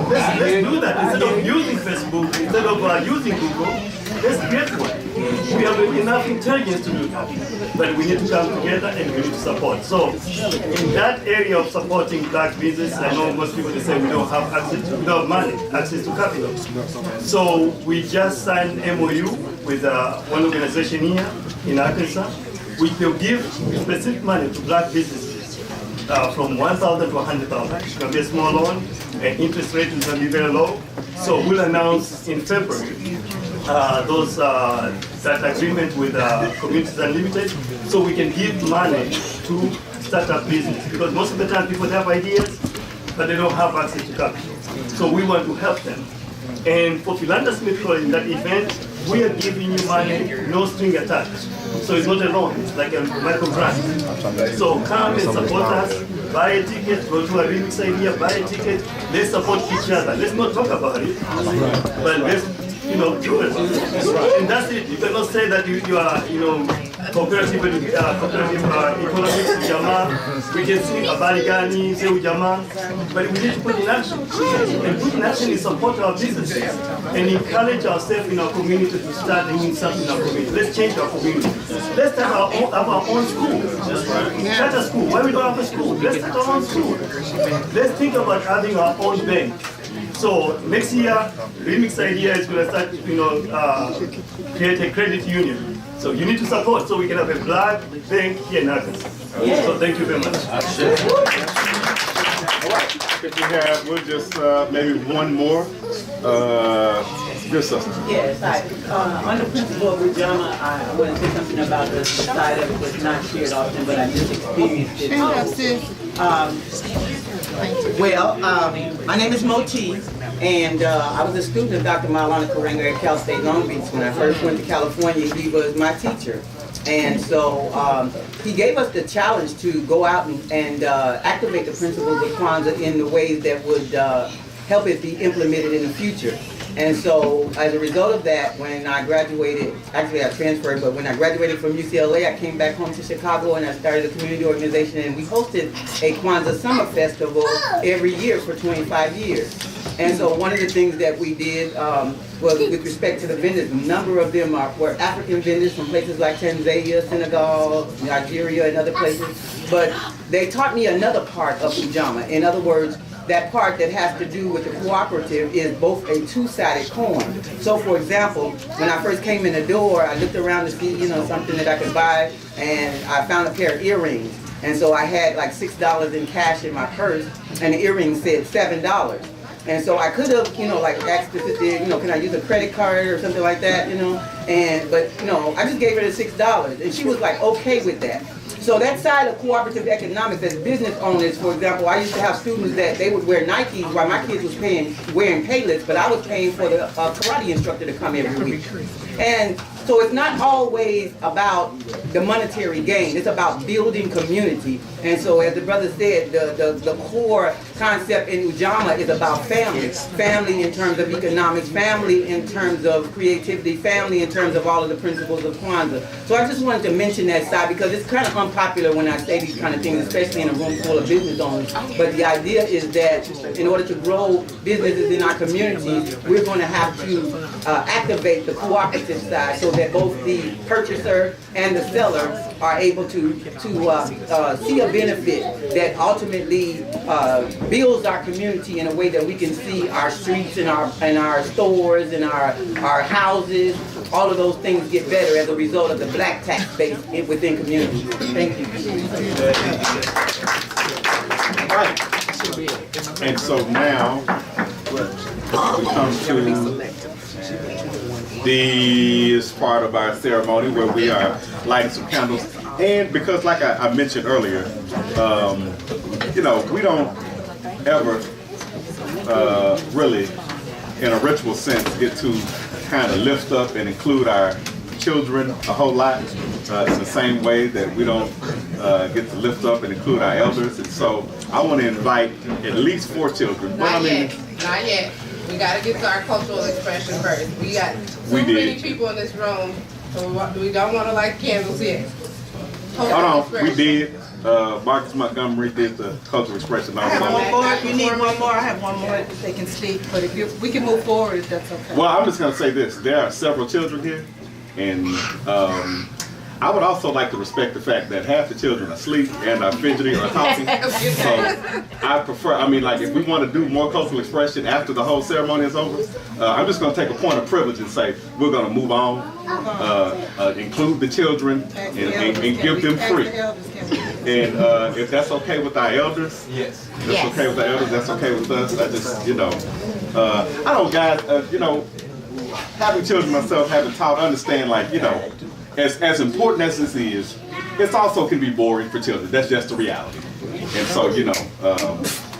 Let's do that. Instead of using Facebook, instead of using Google, let's create one. We have enough intelligence to do that. But we need to come together and we need to support. So, in that area of supporting Black business, I know most people they say we don't have access to, we don't have money, access to capital. So, we just signed MOU with one organization here in Arkansas, which will give specific money to Black businesses from $1,000 to $100,000. It can be a small loan, and interest rate is going to be very low. So we'll announce in February that agreement with Communities Unlimited, so we can give money to start up business. Because most of the time people have ideas, but they don't have access to capital. So we want to help them. And for Kwanzaa Smith College, in that event, we are giving you money, no string attached. So it's not a loan, it's like a micro grant. So come and support us, buy a ticket, go to a Remix Idea, buy a ticket, let's support each other. Let's not talk about it, but let's do it. And that's it. You cannot say that you are, cooperative economics, Ujamaa. We can see Abarigani, say Ujamaa, but we need to put in action. And put in action is support our businesses and encourage ourselves in our community to start doing something in our community. Let's change our community. Let's start our own school. Start a school. Why we don't have a school? Let's start our own school. Let's think about having our own bank. So next year, Remix Idea is going to start, create a credit union. So you need to support so we can have a Black bank here in Arkansas. So thank you very much. All right. Could you have, we'll just maybe one more. Good sister. Yes, on the principle of Ujamaa, I want to say something about the side of it that's not shared often, but I just experienced it. My name is Moti, and I was a student of Dr. Maulana Karenga at Cal State Long Beach. When I first went to California, he was my teacher. And so he gave us the challenge to go out and activate the principles of Kwanzaa in the ways that would help it be implemented in the future. And so as a result of that, when I graduated, actually I transferred, but when I graduated from UCLA, I came back home to Chicago and I started a community organization, and we hosted a Kwanzaa Summer Festival every year for 25 years. And so one of the things that we did was with respect to the vendors, a number of them were African vendors from places like Tanzania, Senegal, Nigeria, and other places. But they taught me another part of Ujamaa. In other words, that part that has to do with the cooperative is both a two-sided coin. So for example, when I first came in the door, I looked around to see, something that I could buy, and I found a pair of earrings. And so I had like $6 in cash in my purse, and the earrings said $7. And so I could have, like asked the sister, can I use a credit card or something like that, but I just gave her the $6 and she was like okay with that. So that side of cooperative economics as business owners, for example, I used to have students that they would wear Nikes while my kids was wearing paylets, but I was paying for the karate instructor to come every week. And so it's not always about the monetary gain, it's about building community. And so as the brother said, the core concept in Ujamaa is about family. Family in terms of economics, family in terms of creativity, family in terms of all of the principles of Kwanzaa. So I just wanted to mention that side because it's kind of unpopular when I say these kind of things, especially in a room full of business owners. But the idea is that in order to grow businesses in our communities, we're going to have to activate the cooperative side so that both the purchaser and the seller are able to see a benefit that ultimately builds our community in a way that we can see our streets and our stores and our houses, all of those things get better as a result of the black tax base within community. Thank you. Right. And so now we come to this part of our ceremony where we are lighting some candles. And because like I mentioned earlier, we don't ever really, in a ritual sense, get to kind of lift up and include our children a whole lot in the same way that we don't get to lift up and include our elders. And so I want to invite at least 4 children. Not yet. We got to get to our cultural expression first. We got too many people in this room, so we don't want to light candles yet. Hold on, we did. Marcus Montgomery did the cultural expression. I have one more. If you need one more, I have one more that they can speak. But if we can move forward, if that's okay. Well, I'm just going to say this. There are several children here, and I would also like to respect the fact that half the children are asleep and are fidgety or talking. So I prefer, if we want to do more cultural expression after the whole ceremony is over, I'm just going to take a point of privilege and say we're going to move on, include the children, and give them free. And if that's okay with our elders, yes. If that's okay with our elders, that's okay with us. I just, I don't, guys, having children myself, having taught, understand, as important as this is, it also can be boring for children. That's just the reality. And so,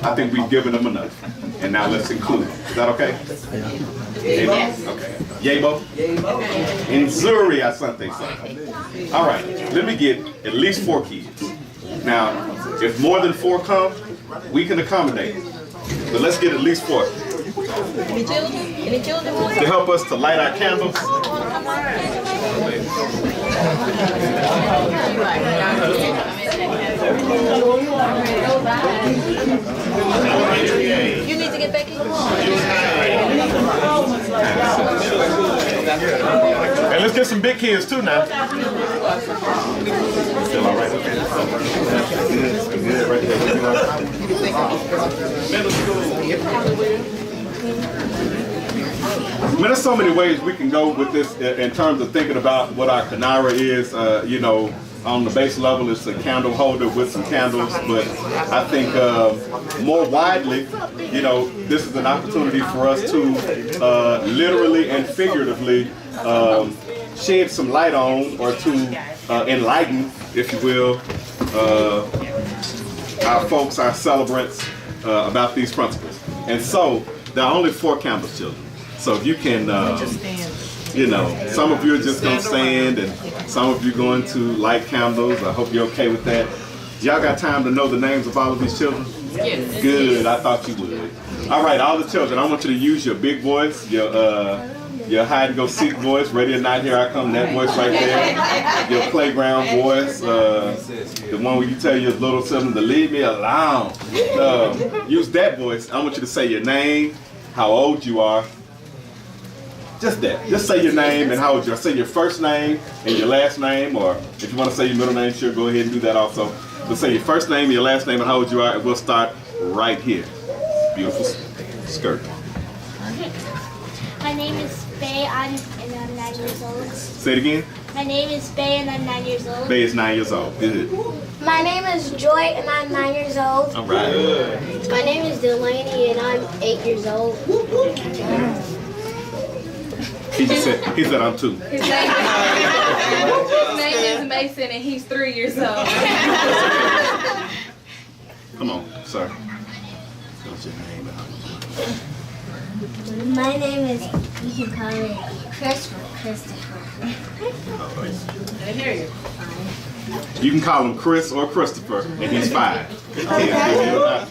I think we've given them enough. And now let's include them. Is that okay? Yes. Okay. Yabo? In Zuri, asante. All right. Let me get at least 4 kids. Now, if more than 4 come, we can accommodate. But let's get at least 4. Any children? To help us to light our candles. You need to get back in. And let's get some big kids too now. Still all right? Okay. Good. Right there. Middle school. There's so many ways we can go with this in terms of thinking about what our Kanara is. On the base level, it's a candle holder with some candles, but I think more widely, this is an opportunity for us to literally and figuratively shed some light on, or to enlighten, if you will, our folks, our celebrants, about these principles. And so there are only 4 candles, children. So if you can, some of you are just going to stand, and some of you are going to light candles. I hope you're okay with that. Y'all got time to know the names of all of these children? Yes. Good, I thought you would. All right, all the children, I want you to use your big voice, your hide and go seek voice. Ready or not, here I come, that voice right there. Your playground voice, the one where you tell your little sibling to leave me alone. Use that voice. I want you to say your name, how old you are. Just that. Just say your name and how old you are. Say your first name and your last name, or if you want to say your middle name, sure, go ahead and do that also. But say your first name, your last name, and how old you are, and we'll start right here. Beautiful skirt. My name is Faye, and I'm 9 years old. Say it again. My name is Bay and I'm 9 years old. Bay is 9 years old. Good. My name is Joy and I'm 9 years old. All right. My name is Delaney and I'm 8 years old. He said I'm 2. His name is Mason and he's 3 years old. Come on, sir. What's your name? My name is, you can call me Christopher. I hear you. You can call him Chris or Christopher, and he's 5. Okay.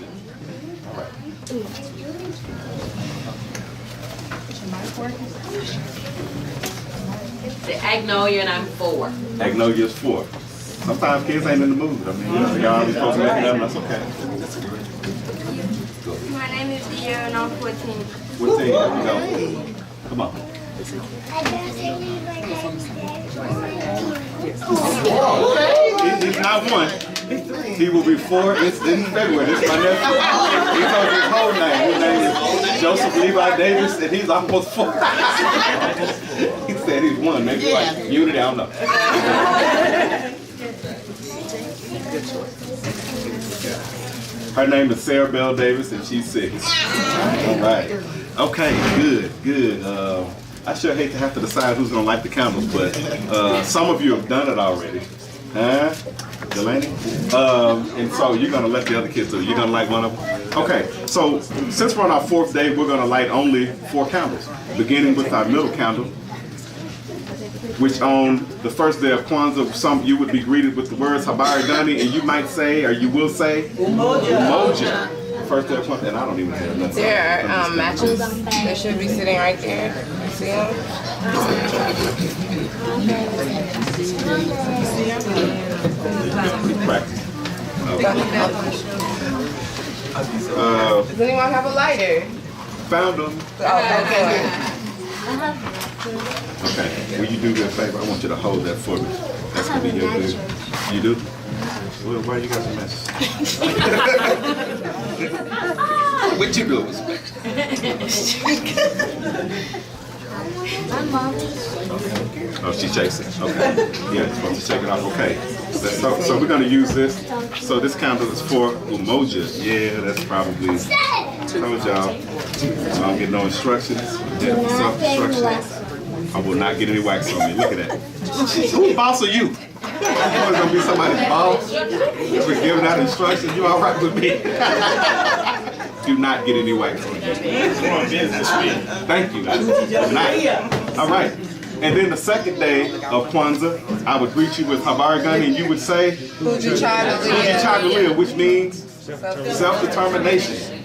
Agnolia and I'm 4. Agnolia's 4. Sometimes kids ain't in the mood. I mean, y'all always supposed to make it up, that's okay. My name is Dia and I'm 14. 14, there we go. Come on. He's not 1. He will be 4 in February. This is my nephew. He told his whole name. His name is Joseph Levi Davis, and he's almost 4. He said he's 1. Maybe like Unity, I don't know. Her name is Sarah Bell Davis, and she's 6. All right. Okay, good. I sure hate to have to decide who's going to light the candles, but some of you have done it already. Huh? Delaney? And so you're going to let the other kids do it. You're going to light one of them? Okay, so since we're on our 4th day, we're going to light only 4 candles, beginning with our middle candle, which on the first day of Kwanzaa, some you would be greeted with the words Habari Gani, and you might say, or you will say, Umoja. First day of Kwanzaa, and I don't even have nothing. There are matches that should be sitting right there. You see them? Practice. Does anyone have a lighter? Found them. Okay. Okay, will you do me a favor? I want you to hold that for me. That's gonna be your good. You do? Well, why you got some matches? What you doing? Oh, she shakes it. Okay. Yeah, you're supposed to shake it off. Okay. So we're gonna use this. So this candle is for Umoja. Yeah, that's probably. Told y'all. I don't get no instructions. Self-instructions. I will not get any wax on me. Look at that. Whose boss are you? You're gonna be somebody's boss. You're giving out instructions. You all right with me? Do not get any wax on you. Thank you. All right. And then the second day of Kwanzaa, I would greet you with Habari Gani, and you would say Ujamaa, which means self-determination.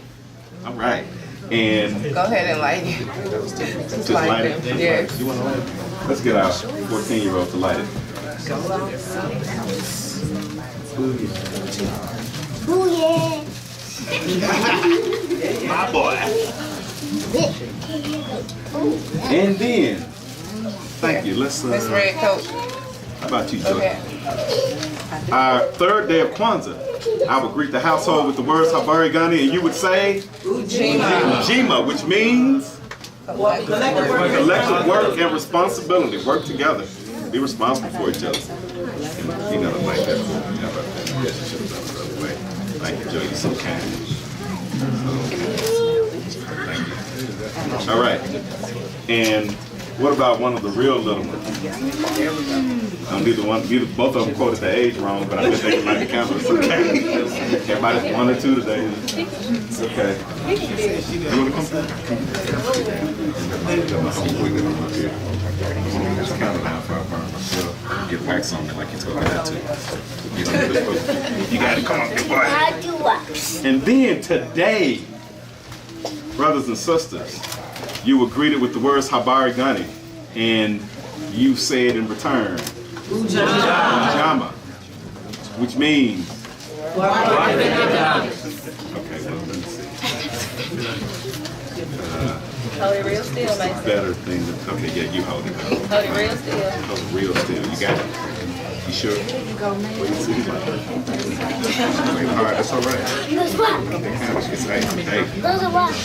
All right. And go ahead and light it. Just light it? Yes. You want to light it? Let's get our 14-year-old to light it. Ooh, yeah. My boy. And then, thank you. Let's Miss Red Coat. How about you, Joy? Okay. Our 3rd day of Kwanzaa, I would greet the household with the words Habari Gani, and you would say Ujamaa, which means collective work and responsibility. Work together. Be responsible for each other. You gotta like that. How about that? Yes, you should have done it the other way. Thank you, Joy. You're so kind. Thank you. All right. And what about one of the real little ones? Both of them quoted the age wrong, but I bet they can light the candle. It's okay. Everybody's 1 or 2 today. It's okay. You want to come through? Just count it out for our burn myself. Get wax on me like you told me not to. You got to come on, big boy. And then today, brothers and sisters, you were greeted with the words Habari Gani, and you said in return, Ujamaa, which means, okay, well, let me see. Hold it real still, Mason. Better thing than, okay, yeah, you hold it. Hold it real still. Hold it real still, you got it. You sure? All right, that's all right. Hey.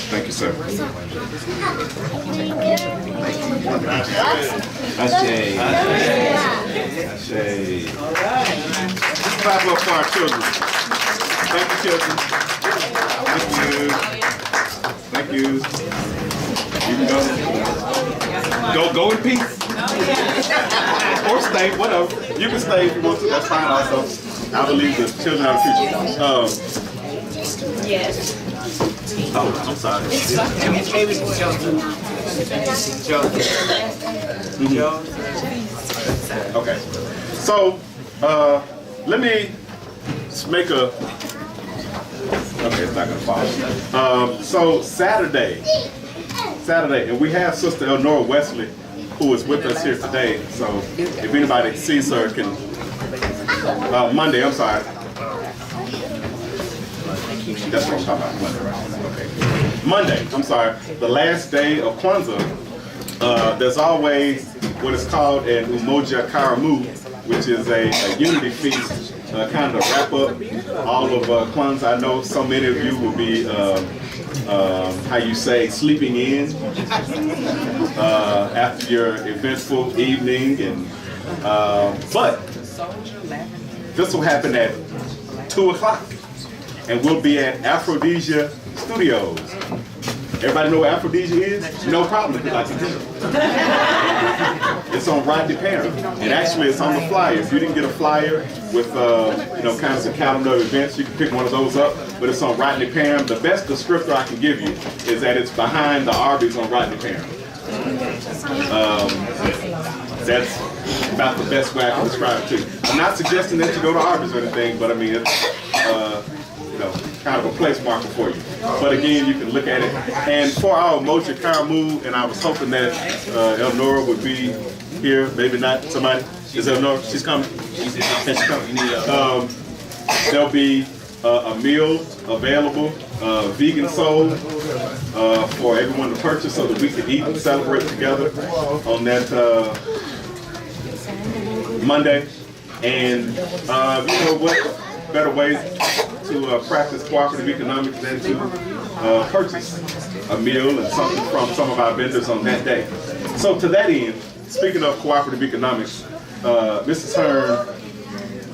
Thank you, sir. Ashay. Let's clap up for our children. Thank you, children. Thank you. You can go in peace. Or stay, whatever. You can stay if you want to. That's fine also. I believe the children are the future. Yes. Oh, I'm sorry. Okay. So, let me make a. Okay, it's not gonna fall. So Saturday, and we have Sister Elnora Wesley, who is with us here today. So if anybody sees her, can Monday. I'm sorry. That's what I'm talking about. Monday, right? Okay. Monday. I'm sorry. The last day of Kwanzaa. There's always what is called an Umoja Karamu, which is a unity feast, kind of wrap up all of Kwanzaa. I know so many of you will be, how you say, sleeping in after your eventful evening, and but this will happen at 2 o'clock, and we'll be at Aphrodisia Studios. Everybody know what Aphrodisia is? No problem if you like to do it. It's on Rodney Parham. And actually it's on the flyer. If you didn't get a flyer with kind of a calendar of events, you can pick one of those up. But it's on Rodney Parham. The best descriptor I can give you is that it's behind the Arby's on Rodney Parham. That's about the best way I can describe it to you. I'm not suggesting that you go to Arby's or anything, but I mean it's kind of a place marker for you. But again, you can look at it. And for our Umoja Karamu, and I was hoping that Elnora would be here. Maybe not. Somebody? Is Elnora? She's coming? Can she come? There'll be a meal available, vegan soul, for everyone to purchase so that we can eat and celebrate together on that Monday. And what better ways to practice cooperative economics than to purchase a meal and something from some of our vendors on that day. So to that end, speaking of cooperative economics, Mrs. Hearn,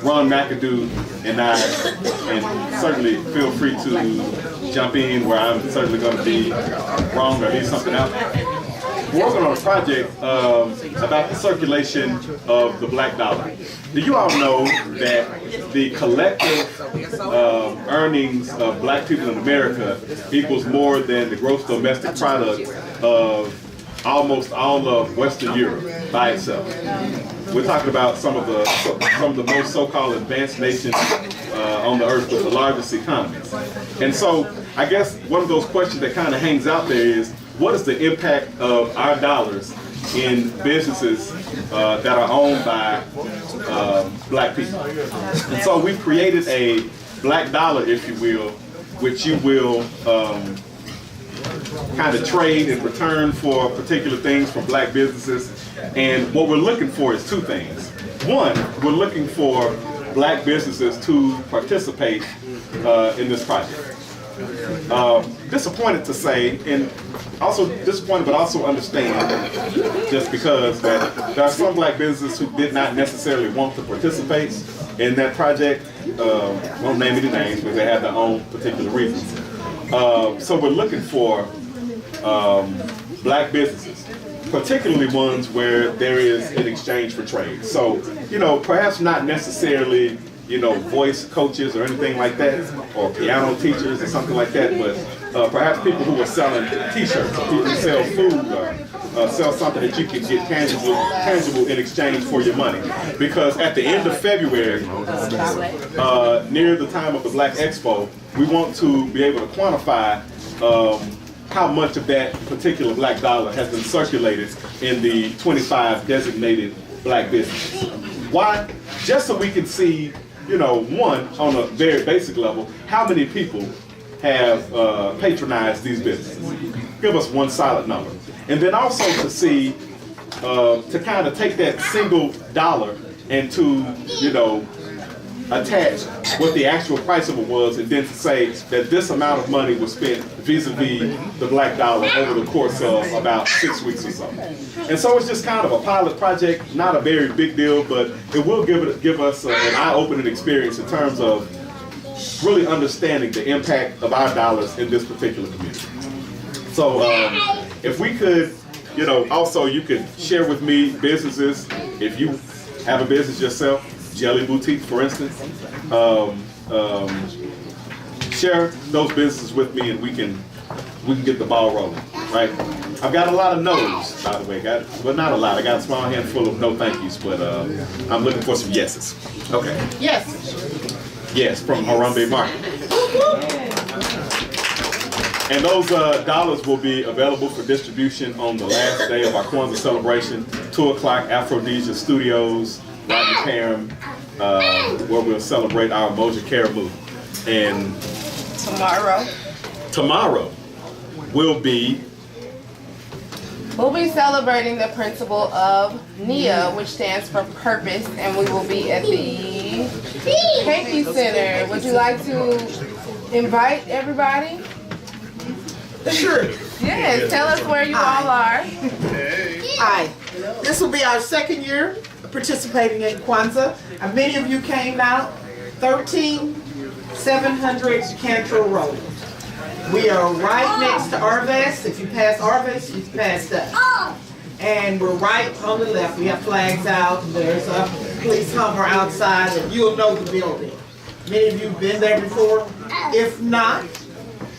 Ron McAdoo, and I, and certainly feel free to jump in where I'm certainly going to be wrong or leave something out. We're working on a project about the circulation of the black dollar. Do you all know that the collective earnings of black people in America equals more than the gross domestic product of almost all of Western Europe by itself? We're talking about some of the most so-called advanced nations on the earth with the largest economies. And so I guess one of those questions that kind of hangs out there is, what is the impact of our dollars in businesses that are owned by black people? And so we've created a black dollar, if you will, which you will kind of trade in return for particular things from black businesses. And what we're looking for is two things. One, we're looking for black businesses to participate in this project. Disappointed to say, and also disappointed but also understand, just because that there are some black businesses who did not necessarily want to participate in that project. Won't name any names, but they have their own particular reasons. So we're looking for black businesses, particularly ones where there is an exchange for trade. So, perhaps not necessarily voice coaches or anything like that, or piano teachers or something like that, but perhaps people who are selling t-shirts, or people who sell food, or sell something that you can get tangible in exchange for your money. Because at the end of February, near the time of the Black Expo, we want to be able to quantify how much of that particular black dollar has been circulated in the 25 designated black businesses. Why? Just so we can see, one, on a very basic level, how many people have patronized these businesses. Give us one solid number. And then also to see, to kind of take that single dollar and to, you know, attach what the actual price of it was, and then to say that this amount of money was spent vis-a-vis the black dollar over the course of about 6 weeks or so. And so it's just kind of a pilot project, not a very big deal, but it will give us an eye-opening experience in terms of really understanding the impact of our dollars in this particular community. So if we could, you know, also you could share with me businesses, if you have a business yourself, Jelly Boutique, for instance. Share those businesses with me, and we can get the ball rolling, right? I've got a lot of no's, by the way. Well, not a lot. I got a small handful of no thank yous, but I'm looking for some yeses. Okay. Yes. Yes, from Harambe Market. And those dollars will be available for distribution on the last day of our Kwanzaa celebration, 2 o'clock, Aphrodisia Studios, Rodney Parham, where we'll celebrate our Moja Caribou. And tomorrow will be we'll be celebrating the principle of NIA, which stands for purpose, and we will be at the Hanky Center. Would you like to invite everybody? Sure. Yes, tell us where you all are. Hi. This will be our second year participating in Kwanzaa. Many of you came out. 13700 Cantrell Road. We are right next to Arvest. If you pass Arvest, you passed us. And we're right on the left. We have flags out. There's a police Hummer outside, and you'll know the building. Many of you have been there before. If not,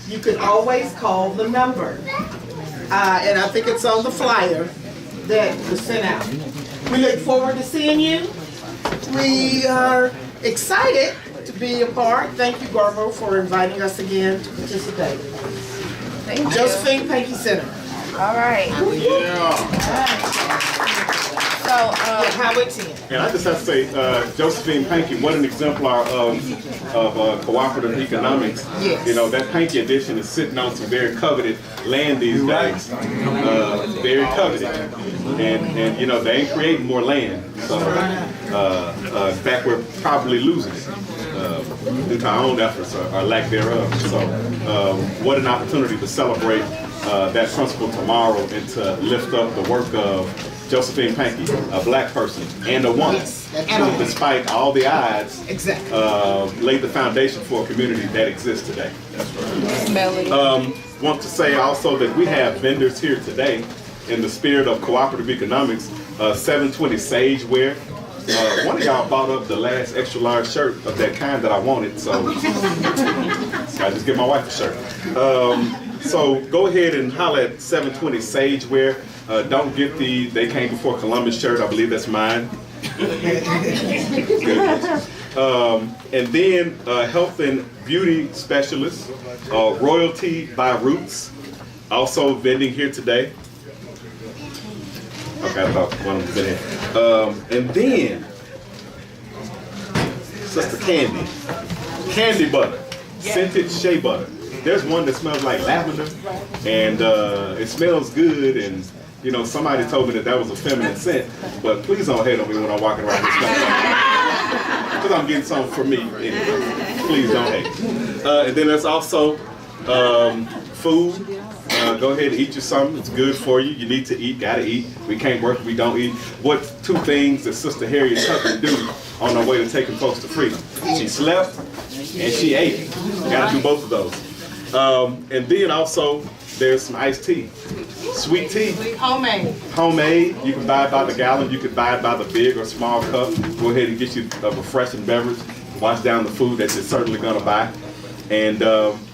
you can always call the number. And I think it's on the flyer that was sent out. We look forward to seeing you. We are excited to be a part. Thank you, Garbo, for inviting us again to participate. Thank you. Josephine Pankey Center. All right. Yeah. So, Highway 10. And I just have to say, Josephine Pankey, what an exemplar of cooperative economics. Yes. You know, that Pankey edition is sitting on some very coveted land these days. Very coveted. And you know, they ain't creating more land. So, in fact, we're probably losing it due to our own efforts or lack thereof. So, what an opportunity to celebrate that principle tomorrow and to lift up the work of Josephine Pankey, a black person and a woman, who, despite all the odds, laid the foundation for a community that exists today. Want to say also that we have vendors here today in the spirit of cooperative economics. 720 Sageware. One of y'all bought up the last extra large shirt of that kind that I wanted, so I just give my wife a shirt. So go ahead and holler at 720 Sageware. Don't get the They Came Before Columbus shirt. I believe that's mine. And then health and beauty specialist, Royalty by Roots, also vending here today. Okay, I thought one of them was in here. And then Sister Candy butter, scented shea butter. There's one that smells like lavender, and it smells good, and you know, somebody told me that was a feminine scent, but please don't hate on me when I'm walking around this stuff, because I'm getting something for me anyway. Please don't hate. And then there's also food. Go ahead and eat you something. It's good for you. You need to eat, gotta eat. We can't work if we don't eat. What's 2 things that Sister Harriet Tucker do on her way to taking folks to freedom? She slept and she ate. Gotta do both of those. And then also, there's some iced tea. Sweet tea. Homemade. Homemade. You can buy it by the gallon. You can buy it by the big or small cup. Go ahead and get you a refreshing beverage. Wash down the food that you're certainly going to buy. And,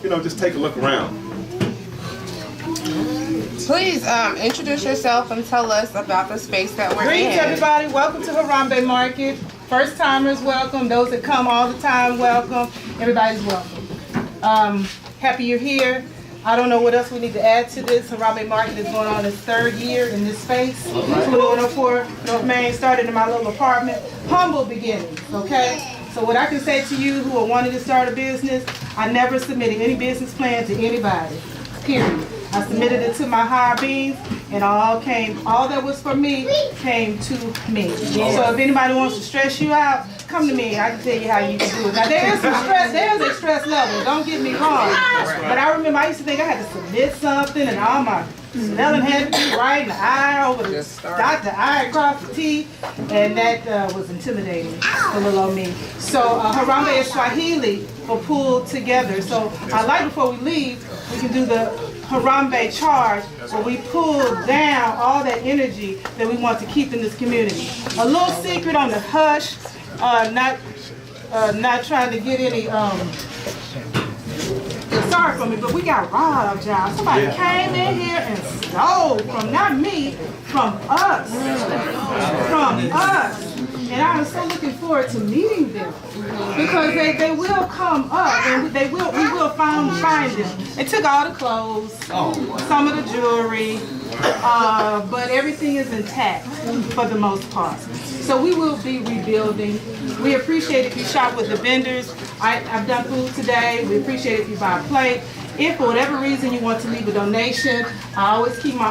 you know, just take a look around. Please introduce yourself and tell us about the space that we're in. Greetings, everybody. Welcome to Harambe Market. First timers, welcome. Those that come all the time, welcome. Everybody's welcome. Happy you're here. I don't know what else we need to add to this. Harambe Market is going on its 3rd year in this space. 2104 North Main, started in my little apartment. Humble beginnings, okay? So what I can say to you who are wanting to start a business, I never submitted any business plan to anybody, period. I submitted it to my higher beings, and all that was for me came to me. So if anybody wants to stress you out, come to me. I can tell you how you can do it. Now there is some stress, there is a stress level, don't get me wrong. But I remember I used to think I had to submit something and all my spelling had to be right, and the I over the dot, the I across the T, and that was intimidating for little old me. So Harambe is Swahili for pulled together. So I'd like before we leave, we can do the Harambe charge, where we pull down all that energy that we want to keep in this community. A little secret on the hush, not trying to get any sorry for me, but we got robbed, y'all. Somebody came in here and stole from, not me, from us. From us. And I'm so looking forward to meeting them, because they will come up and we will find them. They took all the clothes, some of the jewelry, but everything is intact for the most part. So we will be rebuilding. We appreciate if you shop with the vendors. I've done food today. We appreciate if you buy a plate. If for whatever reason you want to leave a donation, I always keep my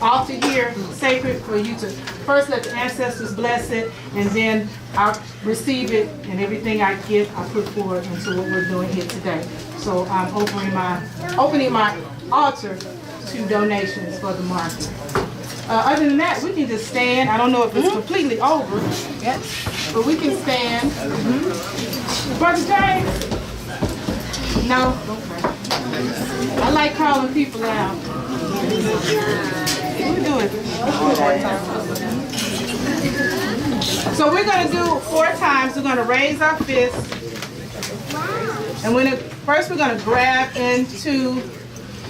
altar here sacred for you to first let the ancestors bless it, and then I'll receive it, and everything I get I put forward into what we're doing here today. So I'm opening my altar to donations for the market. Other than that, we can just stand. I don't know if it's completely over yet, but we can stand. Brother James? No? Okay. I like calling people out. We'll do it. So we're going to do 4 times. We're going to raise our fists. And first we're going to grab into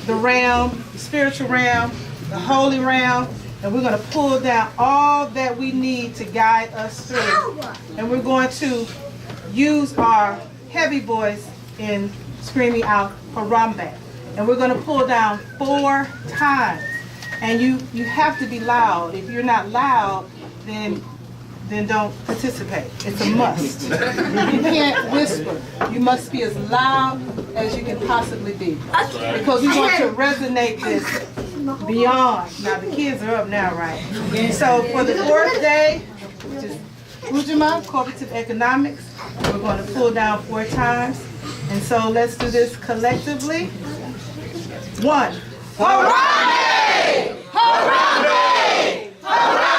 the realm, the spiritual realm, the holy realm, and we're going to pull down all that we need to guide us through. And we're going to use our heavy voice in screaming out Harambe. And we're going to pull down 4 times. And you have to be loud. If you're not loud, then don't participate. It's a must. You can't whisper. You must be as loud as you can possibly be. Because we want to resonate this beyond. Now the kids are up now, right? So for the 4th day, which is Ujamaa, Cooperative Economics, we're going to pull down 4 times. And so let's do this collectively. 1. Harambe! Harambe! Harambe!